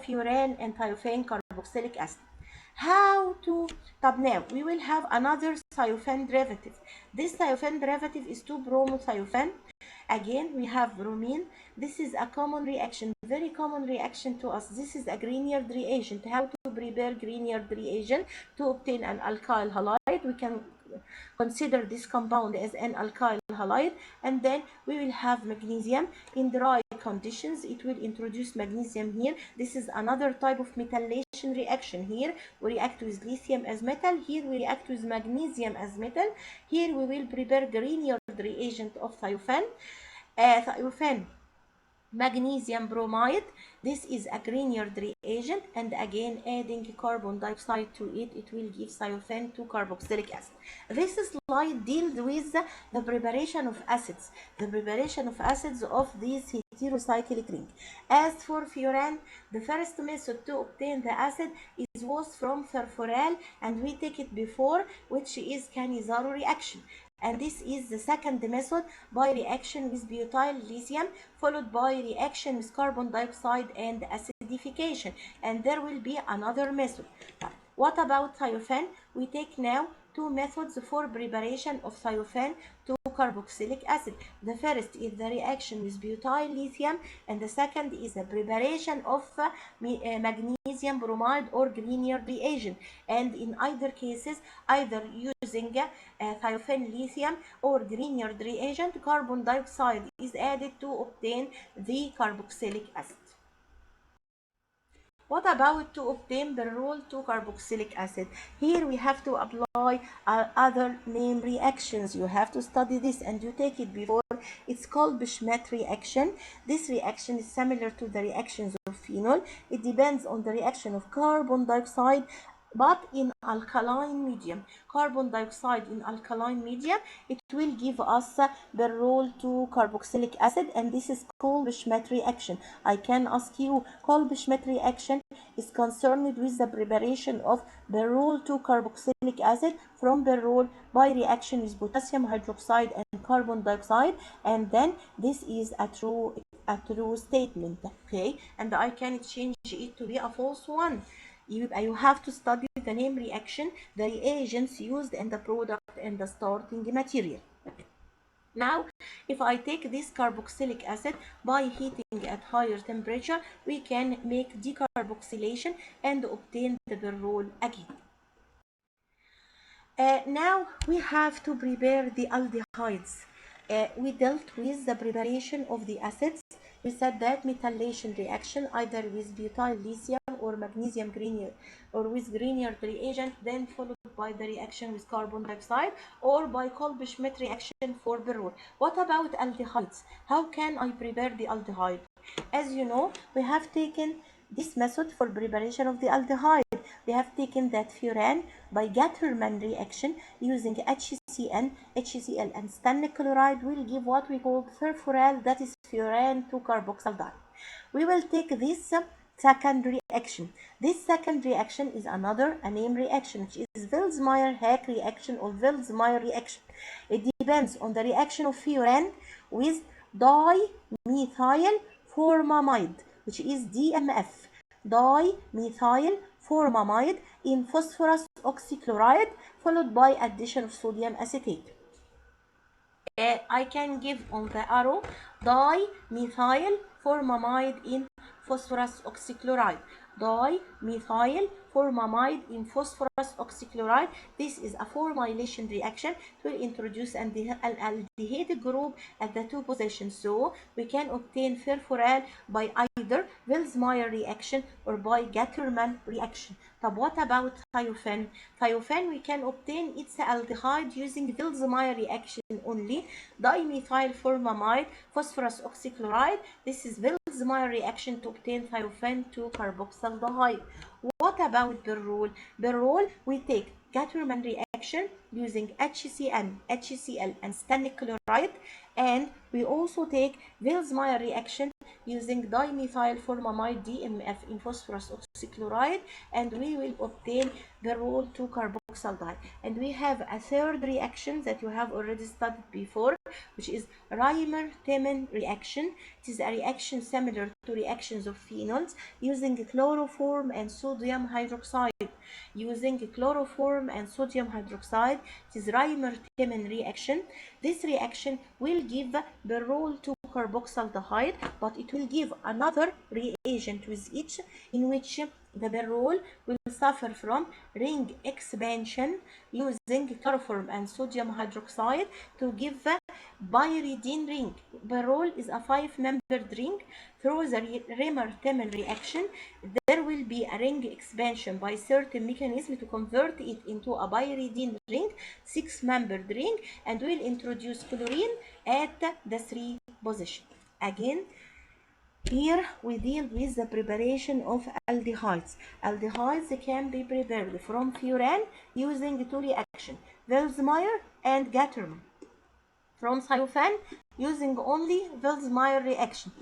A: furan and thiophene carboxylic acid. How to طب now we will have another thiophene derivative. This thiophene derivative is 2-bromothiophene. Again we have bromine. This is a common reaction, very common reaction to us. This is a Grignard reagent. How to prepare Grignard reagent to obtain an alkyl halide? We can consider this compound as an alkyl halide, and then we will have magnesium. In dry conditions it will introduce magnesium here. This is another type of metallation reaction. Here we react with lithium as metal, here we react with magnesium as metal. Here we will prepare Grignard reagent of thiophene. Thiophene magnesium bromide. This is a Grignard reagent, and again adding carbon dioxide to it, it will give thiophene 2-carboxylic acid. This slide deals with the preparation of acids, the preparation of acids of this heterocyclic ring. As for furan, the first method to obtain the acid was from furfural, and we take it before, which is Cannizzaro reaction. And this is the second method, by reaction with butyl lithium, followed by reaction with carbon dioxide and acidification. And there will be another method. What about thiophene? We take now 2 methods for preparation of thiophene 2-carboxylic acid. The first is the reaction with butyl lithium, and the second is the preparation of magnesium bromide or Grignard reagent. And in either cases, either using thiophene lithium or Grignard reagent, carbon dioxide is added to obtain the carboxylic acid. What about to obtain berol 2-carboxylic acid? Here we have to apply other name reactions. You have to study this and you take it before. It's called Schmidt reaction. This reaction is similar to the reactions of phenol. It depends on the reaction of carbon dioxide, but in alkaline medium. Carbon dioxide in alkaline medium, it will give us berol 2-carboxylic acid, and this is called Schmidt reaction. I can ask you, Kolb-Schmidt reaction is concerned with the preparation of berol 2-carboxylic acid from berol by reaction with potassium hydroxide and carbon dioxide, and then this is a true statement, okay, and I can change it to be a false one. You have to study the name reaction, the reagents used, and the product and the starting material. Now, if I take this carboxylic acid by heating at higher temperature, we can make decarboxylation and obtain the berol again. Now we have to prepare the aldehydes. We dealt with the preparation of the acids. We said that metallation reaction either with butyl lithium or magnesium Grignard or with Grignard reagent, then followed by the reaction with carbon dioxide, or by Kolb-Schmidt reaction for berol. What about aldehydes? How can I prepare the aldehyde? As you know, we have taken this method for preparation of the aldehyde. We have taken that furan by Gattermann reaction using HCN, HCl and stannic chloride will give what we call furfural, that is furan 2-carboxyl. We will take this second reaction. This second reaction is another name reaction, which is Vilsmeier-Hack reaction or Vilsmeier reaction. It depends on the reaction of furan with dimethyl formamide, which is DMF, dimethyl formamide, in phosphorus oxychloride, followed by addition of sodium acetate. I can give on the arrow dimethyl formamide in phosphorus oxychloride, dimethyl formamide in phosphorus oxychloride. This is a formylation reaction to introduce an aldehyde group at the 2 positions. So we can obtain furfural by either Vilsmeier reaction or by Gattermann reaction. But what about thiophene? Thiophene, we can obtain its aldehyde using Vilsmeier reaction only. Dimethyl formamide, phosphorus oxychloride. This is Vilsmeier reaction to obtain thiophene 2-carboxylaldehyde. What about berol? Berol, we take Gattermann reaction reaction using HCN, HCl, and stannic chloride, and we also take Wills-Meyer reaction using dimethylformamide DMF in phosphorus oxychloride, and we will obtain berol 2-carboxyldiol. And we have a third reaction that you have already studied before, which is Reimer-Temin reaction. It is a reaction similar to reactions of phenols using chloroform and sodium hydroxide. Using chloroform and sodium hydroxide, it is Reimer-Temin reaction. This reaction will give berol 2-carboxyldehyde, but it will give another reagent with each, in which the berol will suffer from ring expansion using chloroform and sodium hydroxide to give a pyridine ring. Berol is a 5-membered ring. Through the Reimer-Temin reaction, there will be a ring expansion by certain mechanism to convert it into a pyridine ring, 6-membered ring, and will introduce chlorine at the 3 position. Again, here we deal with the preparation of aldehydes. Aldehydes can be prepared from furan using 2 reactions, Wills-Meyer and Gattermann. From thiophan using only Wills-Meyer reaction.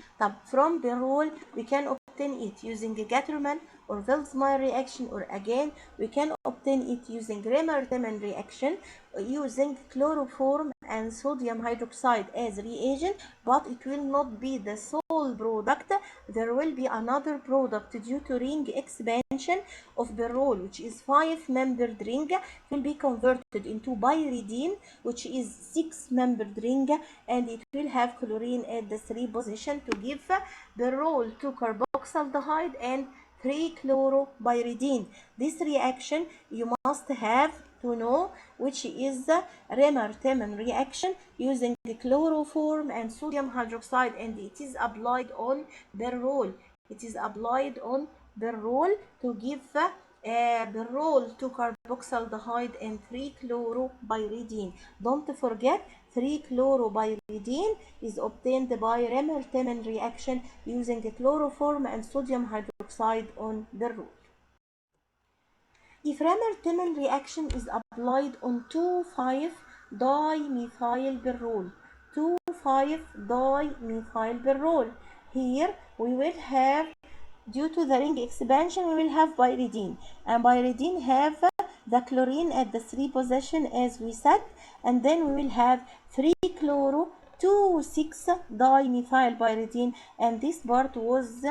A: From berol we can obtain it using Gattermann or Wills-Meyer reaction, or again we can obtain it using Reimer-Temin reaction using chloroform and sodium hydroxide as reagent, but it will not be the sole product. There will be another product due to ring expansion of berol, which is 5-membered ring, will be converted into pyridine, which is 6-membered ring, and it will have chlorine at the 3 position to give berol 2-carboxyldehyde and 3-chloropyridine. This reaction you must have to know, which is the Reimer-Temin reaction using the chloroform and sodium hydroxide, and it is applied on berol. It is applied on berol to give berol 2-carboxyldehyde and 3-chloropyridine. Don't forget, 3-chloropyridine is obtained by Reimer-Temin reaction using chloroform and sodium hydroxide on berol. If Reimer-Temin reaction is applied on 2,5-dimethylberol, 2,5-dimethylberol, here we will have, due to the ring expansion, we will have pyridine, and pyridine have the chlorine at the 3 position as we said, and then we will have 3-chloro 2,6-dimethylpyridine, and this part was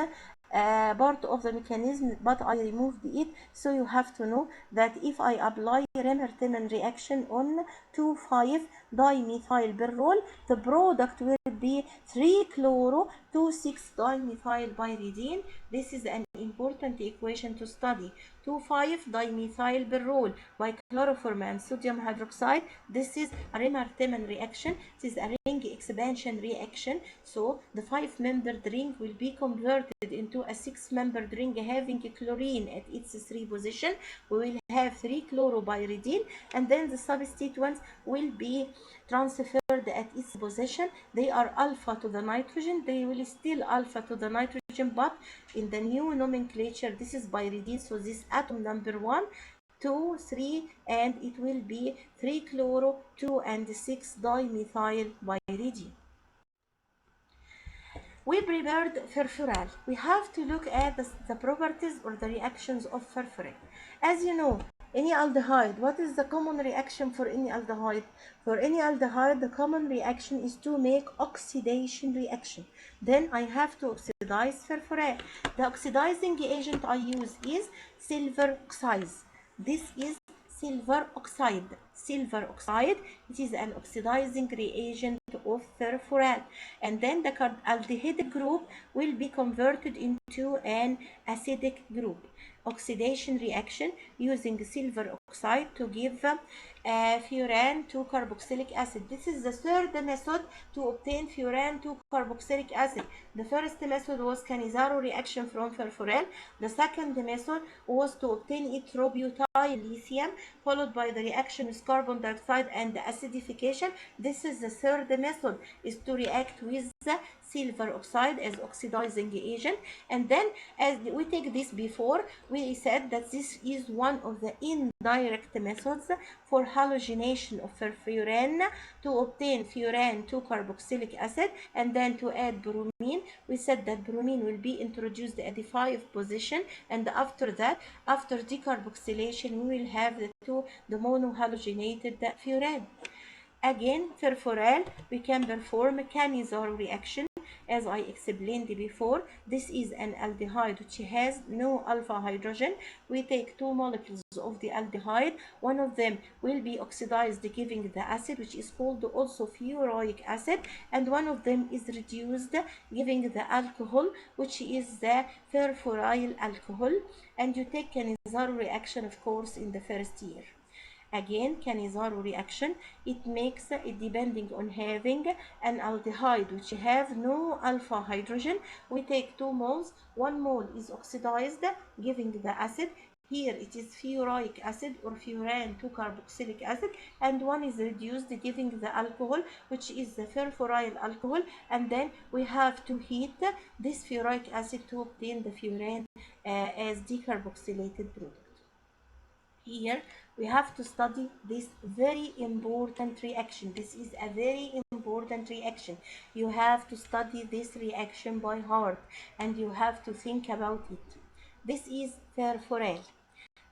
A: part of the mechanism, but I removed it, so you have to know that if I apply Reimer-Temin reaction on 2,5-dimethylberol, the product will be 3-chloro 2,6-dimethylpyridine. This is an important equation to study. 2,5-dimethylberol by chloroform and sodium hydroxide. This is a Reimer-Temin reaction. This is a ring expansion reaction. So the 5-membered ring will be converted into a 6-membered ring having chlorine at its 3 position. We will have 3-chloropyridine, and then the substituents will be transferred at its position. They are alpha to the nitrogen. They will still alpha to the nitrogen, but in the new nomenclature, this is pyridine. So this atom number 1, 2, 3, and it will be 3-chloro 2 and 6-dimethylpyridine. We prepared furfural. We have to look at the properties or the reactions of furfural. As you know, any aldehyde, what is the common reaction for any aldehyde? For any aldehyde, the common reaction is to make oxidation reaction. Then I have to oxidize furfural. The oxidizing agent I use is silver oxide. This is silver oxide. Silver oxide, it is an oxidizing reagent of furfural, and then the aldehyde group will be converted into an acidic group. Oxidation reaction using silver oxide to give furan 2-carboxylic acid. This is the third method to obtain furan 2-carboxylic acid. The first method was Cannizzaro reaction from furfural. The second method was to obtain it through butyl lithium, followed by the reaction with carbon dioxide and the acidification. This is the third method, is to react with silver oxide as oxidizing agent. And then, as we take this before, we said that this is one of the indirect methods for halogenation of furan to obtain furan 2 carboxylic acid and then to add bromine. We said that bromine will be introduced at the 5 position, and after that, after decarboxylation, we will have the monohalogenated furan. Again, furfural, we can perform a Cannizzaro reaction as I explained before. This is an aldehyde which has no alpha hydrogen. We take 2 molecules of the aldehyde. One of them will be oxidized, giving the acid which is called also furoic acid, and one of them is reduced, giving the alcohol which is the furfuryl alcohol. And you take Cannizzaro reaction, of course, in the first year. Again, Cannizzaro reaction, it makes it depending on having an aldehyde which have no alpha hydrogen. We take 2 moles, 1 mole is oxidized, giving the acid. Here it is furoic acid or furan 2 carboxylic acid, and one is reduced, giving the alcohol which is the furfuryl alcohol, and then we have to heat this furoic acid to obtain the furan as decarboxylated product. Here we have to study this very important reaction. This is a very important reaction. You have to study this reaction by heart and you have to think about it. This is furfural.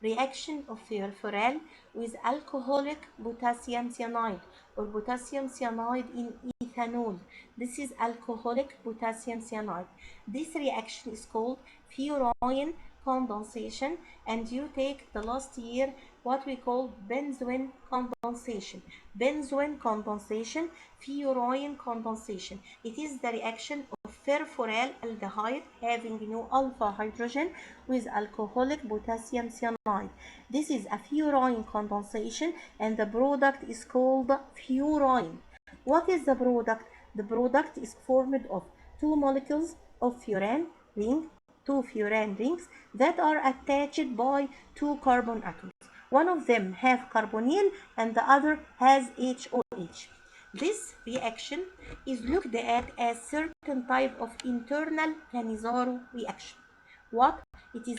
A: Reaction of furfural with alcoholic potassium cyanide or potassium cyanide in ethanol. This is alcoholic potassium cyanide. This reaction is called furan condensation, and you take the last year what we call benzoin condensation. Benzoin condensation, furan condensation. It is the reaction of furfural aldehyde having no alpha hydrogen with alcoholic potassium cyanide. This is a furan condensation and the product is called furan. What is the product? The product is formed of 2 molecules of furan ring, 2 furan rings that are attached by 2 carbon atoms. One of them have carbonyl and the other has HOH. This reaction is looked at as certain type of internal Cannizzaro reaction. What? It is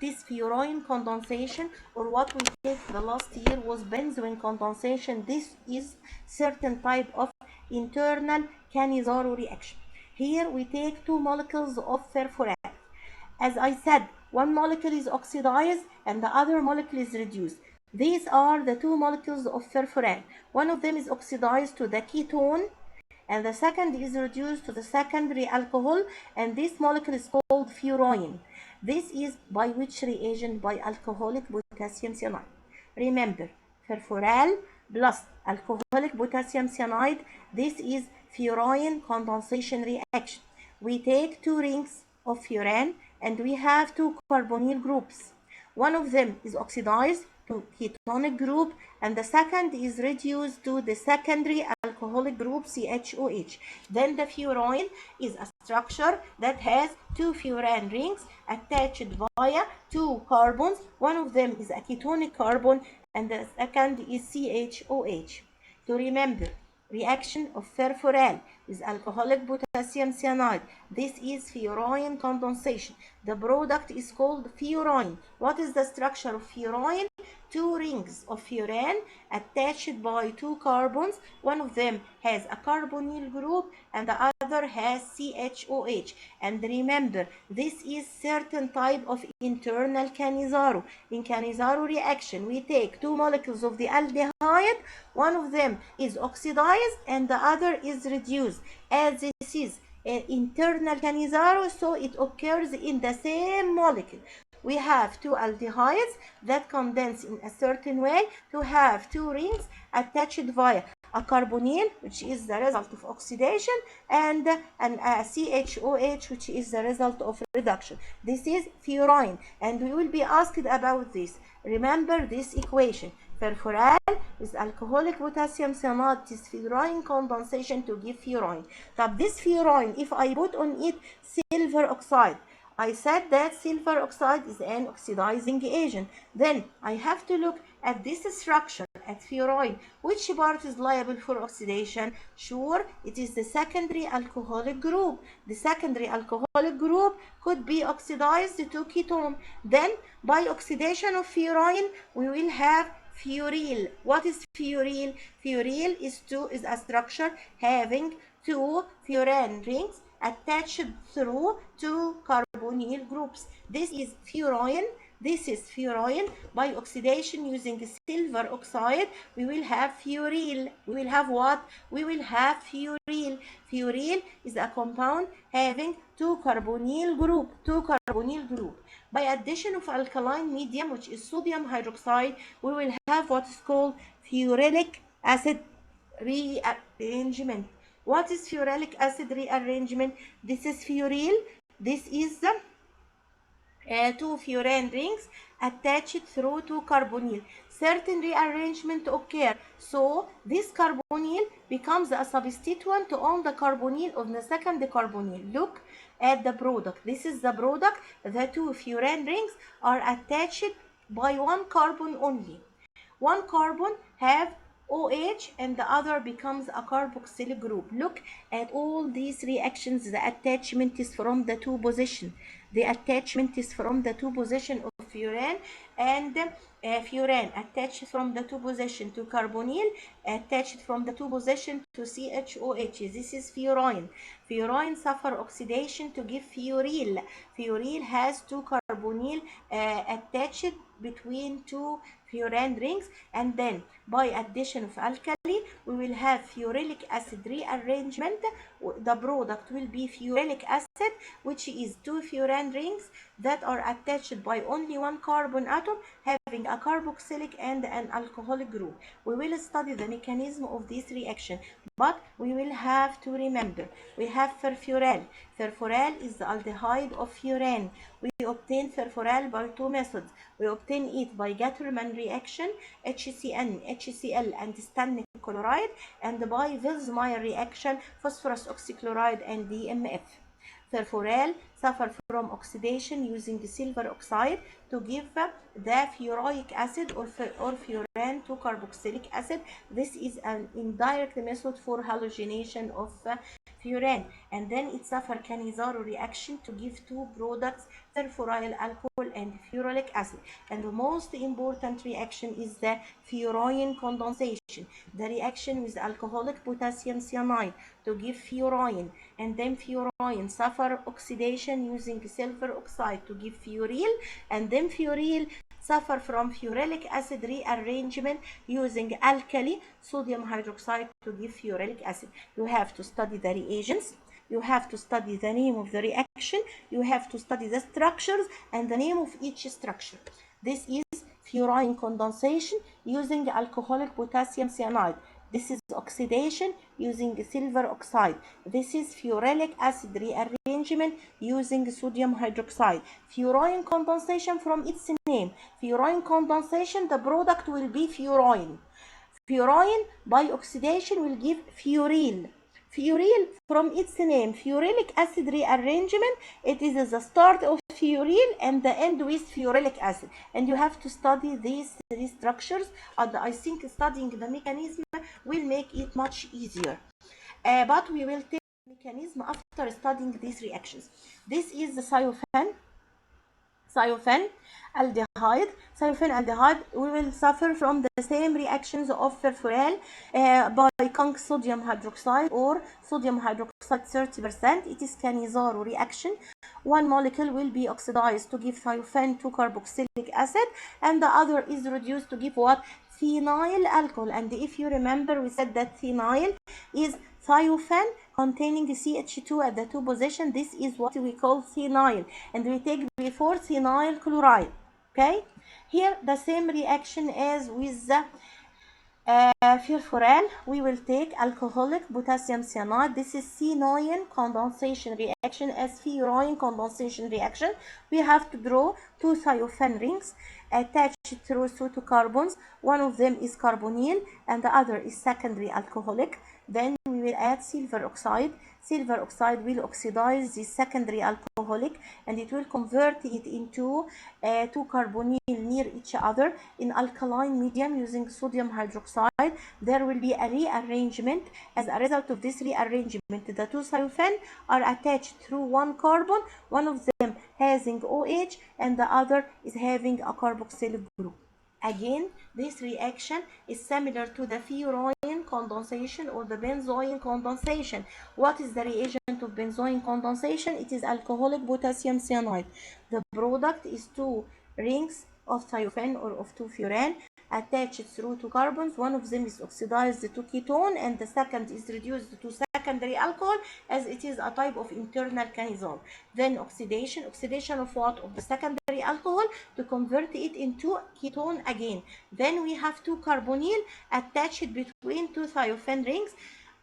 A: this furan condensation, or what we take the last year was benzoin condensation. This is certain type of internal Cannizzaro reaction. Here we take 2 molecules of furfuran. As I said, one molecule is oxidized and the other molecule is reduced. These are the 2 molecules of furfuran. One of them is oxidized to the ketone and the second is reduced to the secondary alcohol, and this molecule is called furan. This is by which reagent? By alcoholic potassium cyanide. Remember, furfural plus alcoholic potassium cyanide, this is furan condensation reaction. We take 2 rings of furan and we have 2 carbonyl groups. One of them is oxidized to ketonic group and the second is reduced to the secondary alcoholic group CHOH. Then the furan is a structure that has 2 furan rings attached via 2 carbons. One of them is a ketonic carbon and the second is CHOH. To remember, reaction of furfural with alcoholic potassium cyanide. This is furan condensation. The product is called furan. What is the structure of furan? 2 rings of furan attached by 2 carbons. One of them has a carbonyl group and the other has CHOH. And remember, this is certain type of internal Cannizzaro. In Cannizzaro reaction, we take 2 molecules of the aldehyde. One of them is oxidized and the other is reduced. As this is internal Cannizzaro, so it occurs in the same molecule. We have 2 aldehydes that condense in a certain way to have 2 rings attached via a carbonyl, which is the result of oxidation, and a CHOH, which is the result of reduction. This is furan, and we will be asked about this. Remember this equation. Furfural with alcoholic potassium cyanide is furan condensation to give furan. Now this furan, if I put on it silver oxide, I said that silver oxide is an oxidizing agent. Then I have to look at this structure, at furan, which part is liable for oxidation? Sure, it is the secondary alcoholic group. The secondary alcoholic group could be oxidized to ketone. Then, by oxidation of furan, we will have furyl. What is furyl? Furyl is a structure having two furan rings attached through two carbonyl groups. This is furan. This is furan. By oxidation using silver oxide, we will have furyl. We will have what? We will have furyl. Furyl is a compound having two carbonyl group. By addition of alkaline medium, which is sodium hydroxide, we will have what is called furylic acid rearrangement. What is furylic acid rearrangement? This is furyl. This is the two furan rings attached through two carbonyl. Certain rearrangement occur, so this carbonyl becomes a substituent on the carbonyl of the second carbonyl. Look at the product. This is the product. The two furan rings are attached by one carbon only. One carbon have OH and the other becomes a carboxyl group. Look at all these reactions. The attachment is from the two position. The attachment is from the two position of furan, and furan attached from the two position to carbonyl, attached from the two position to CHOH. This is furan. Furan suffer oxidation to give furyl. Furyl has two carbonyl attached between two furan rings, and then by addition of alkali we will have furylic acid rearrangement. The product will be furylic acid, which is two furan rings that are attached by only one carbon atom having a carboxylic and an alcoholic group. We will study the mechanism of this reaction, but we will have to remember we have furfural. Furfural is the aldehyde of furan. We obtain furfural by two methods. We obtain it by Gattermann reaction, HCN, HCl, and stannic chloride, and by Vilsmeier reaction, phosphorus oxychloride and DMF. Furfural suffer from oxidation using the silver oxide to give the furic acid or furan to carboxylic acid. This is an indirect method for halogenation of furan, and then it suffer Cannizzaro reaction to give two products, furfuryl alcohol and furylic acid. And the most important reaction is the furan condensation, the reaction with alcoholic potassium cyanide to give furan, and then furan suffer oxidation using silver oxide to give furyl, and then furyl suffer from furylic acid rearrangement using alkali, sodium hydroxide, to give furylic acid. You have to study the reagents, you have to study the name of the reaction, you have to study the structures and the name of each structure. This is furan condensation using alcoholic potassium cyanide. This is oxidation using silver oxide. This is furylic acid rearrangement using sodium hydroxide. Furan condensation, from its name, furan condensation, the product will be furan. Furan by oxidation will give furyl. Furyl, from its name, furylic acid rearrangement, it is the start of furyl and the end with furylic acid. And you have to study these three structures, and I think studying the mechanism will make it much easier. But we will take the mechanism after studying these reactions. This is the thiophan aldehyde. Thiophan aldehyde, we will suffer from the same reactions of furfural by Kung sodium hydroxide or sodium hydroxide 30%. It is Cannizzaro reaction. One molecule will be oxidized to give thiophan to carboxylic acid, and the other is reduced to give what? Phenyl alcohol. And if you remember, we said that phenyl is thiophan containing CH2 at the two position. This is what we call phenyl, and we take before phenyl chloride. Okay, here the same reaction as with the furfural. We will take alcoholic potassium cyanide. This is C9 condensation reaction as furan condensation reaction. We have to draw two thiophan rings attached through two carbons. One of them is carbonyl and the other is secondary alcoholic. Then we will add silver oxide. Silver oxide will oxidize the secondary alcoholic, and it will convert it into two carbonyl near each other in alkaline medium using sodium hydroxide. There will be a rearrangement. As a result of this rearrangement, the two thiophenes are attached through one carbon. One of them having OH and the other is having a carboxyl group. Again, this reaction is similar to the furan condensation or the benzoin condensation. What is the reagent of benzoin condensation? It is alcoholic potassium cyanide. The product is two rings of thiophene or of two furan attached through two carbons. One of them is oxidized to ketone and the second is reduced to secondary alcohol, as it is a type of internal kineson. Then oxidation of what? Of the secondary alcohol to convert it into ketone again. Then we have two carbonyl attached between two thiophene rings.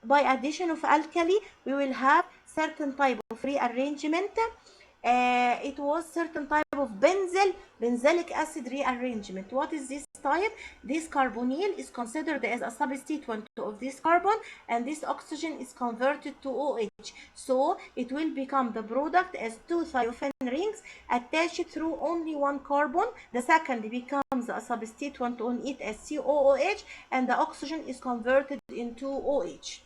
A: By addition of alkali, we will have certain type of rearrangement. It was certain type of benzylic acid rearrangement. What is this type? This carbonyl is considered as a substituent of this carbon, and this oxygen is converted to OH. So it will become the product as two thiophene rings attached through only one carbon. The second becomes a substituent on it as COOH, and the oxygen is converted into OH.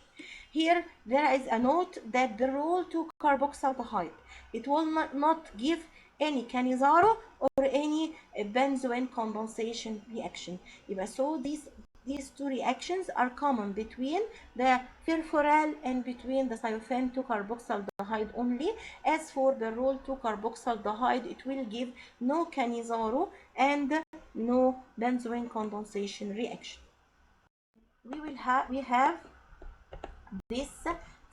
A: Here there is a note that the role to carboxaldehyde, it will not give any Cannizzaro or any benzoin condensation reaction. So these two reactions are common between the furfural and between the thiophene to carboxaldehyde only. As for the role to carboxaldehyde, it will give no Cannizzaro and no benzoin condensation reaction. We have this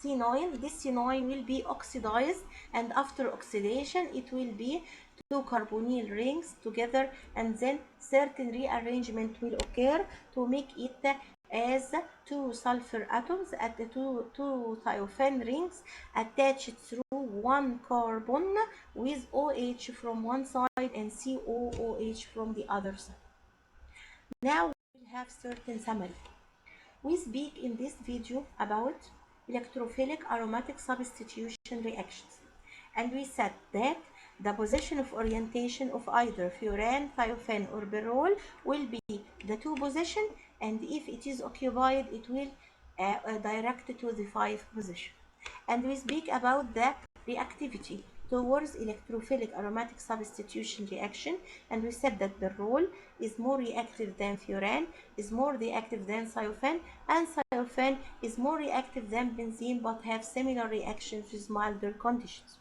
A: C9. This C9 will be oxidized, and after oxidation it will be two carbonyl rings together, and then certain rearrangement will occur to make it as two sulfur atoms at the two thiophene rings attached through one carbon with OH from one side and COOH from the other side. Now we will have certain summary. We speak in this video about electrophilic aromatic substitution reactions, and we said that the position of orientation of either furan, thiophene or berol will be the two position, and if it is occupied it will direct to the 5 position. And we speak about the reactivity towards electrophilic aromatic substitution reaction, and we said that the berol is more reactive than furan, is more reactive than thiophene, and thiophene is more reactive than benzene but have similar reactions with milder conditions.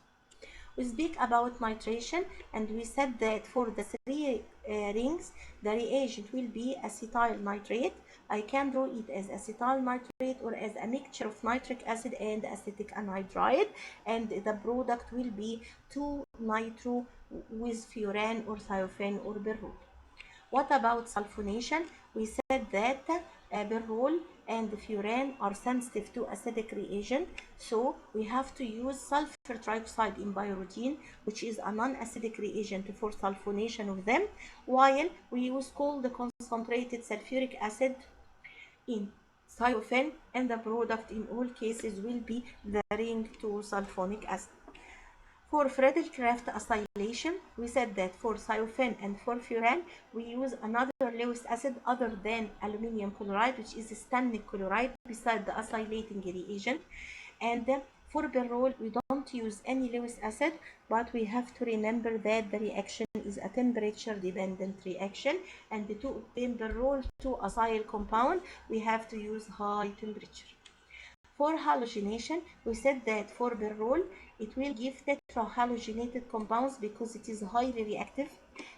A: We speak about nitration, and we said that for the 3 rings the reagent will be acetyl nitrate. I can draw it as acetyl nitrate or as a mixture of nitric acid and acetic anhydride, and the product will be 2-nitro with furan or thiophene or berol. What about sulfonation? We said that berol and furan are sensitive to acidic reagent, so we have to use sulfur trioxide in pyridine, which is a non-acidic reagent for sulfonation of them, while we use cold concentrated sulfuric acid in thiophene, and the product in all cases will be the ring 2 sulfonic acid. For Friedel-Crafts acylation, we said that for thiophene and for furan, we use another Lewis acid other than aluminum chloride, which is stannic chloride, beside the acylating reagent. And for berol, we don't use any Lewis acid, but we have to remember that the reaction is a temperature-dependent reaction, and to obtain berol to acyl compound, we have to use high temperature. For halogenation, we said that for berol, it will give tetrahalogenated compounds because it is highly reactive,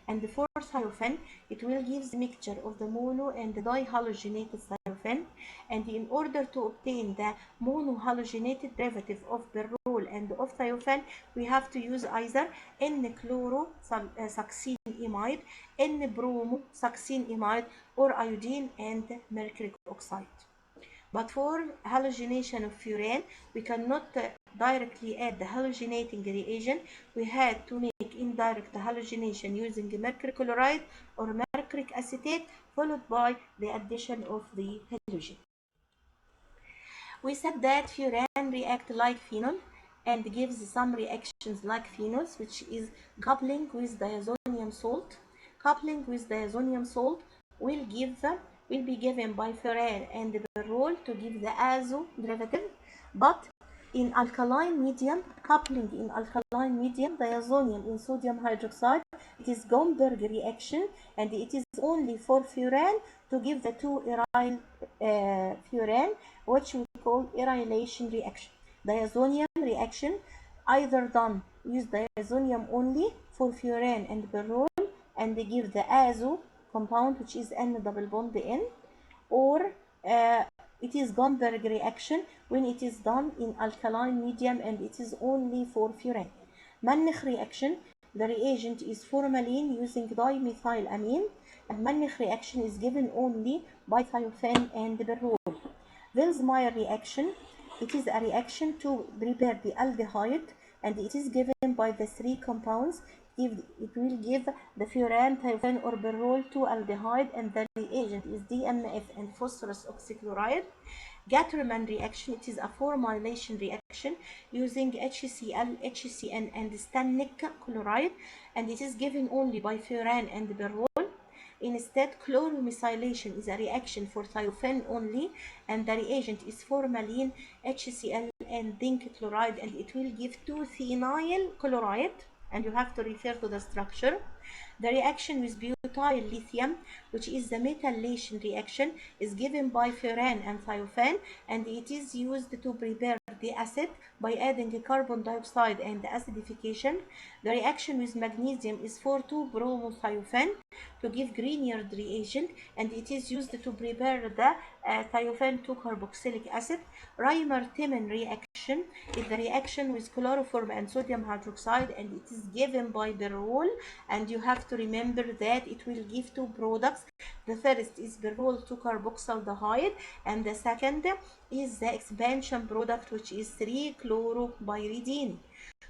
A: and for thiophene, it will give the mixture of the mono and the dihalogenated thiophene, and in order to obtain the monohalogenated derivative of berol and of thiophene, we have to use either N-chlorosuccine imide, N-bromosuccine imide, or iodine and mercury oxide. But for halogenation of furan, we cannot directly add the halogenating reagent. We had to make indirect halogenation using mercury chloride or mercuric acetate, followed by the addition of the halogen. We said that furan react like phenol and gives some reactions like phenols, which is coupling with diazonium salt. Coupling with diazonium salt will be given by furan and berol to give the azo derivative, but in alkaline medium, coupling in alkaline medium, diazonium in sodium hydroxide, it is Gomberg reaction, and it is only for furan to give the 2-aryl furan, which we call arylation reaction. Diazonium reaction either done use diazonium only for furan and berol and they give the azo compound, which is N double bond N, or it is Gomberg reaction when it is done in alkaline medium and it is only for furan. Mannich reaction, the reagent is formalin using dimethylamine, and Mannich reaction is given only by thiophene and berol. Vilsmeier reaction, it is a reaction to prepare the aldehyde and it is given by the 3 compounds. It will give the furan, thiophene or berol to aldehyde, and the reagent is DMF and phosphorus oxychloride. Gattermann reaction, it is a formylation reaction using HCl, HCN and stannic chloride, and it is given only by furan and berol. Instead, chloromethylation is a reaction for thiophene only, and the reagent is formalin, HCl, and zinc chloride, and it will give 2-phenyl chloride, and you have to refer to the structure. The reaction with butyl lithium, which is the metallation reaction, is given by furan and thiophene, and it is used to prepare the acid by adding carbon dioxide and acidification. The reaction with magnesium is for 2-bromothiophene to give Grignard reagent, and it is used to prepare the thiophene 2-carboxylic acid. Reimer-Timmen reaction is the reaction with chloroform and sodium hydroxide, and it is given by berol, and you have to remember that it will give 2 products. The first is berol 2-carboxaldehyde, and the second is the expansion product, which is 3-chlorobpyridine.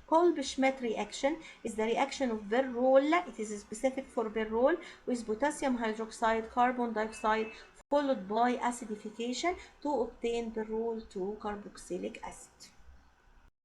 A: Kolb-Schmitt reaction is the reaction of berol, it is specific for berol, with potassium hydroxide, carbon dioxide, followed by acidification to obtain berol 2-carboxylic acid.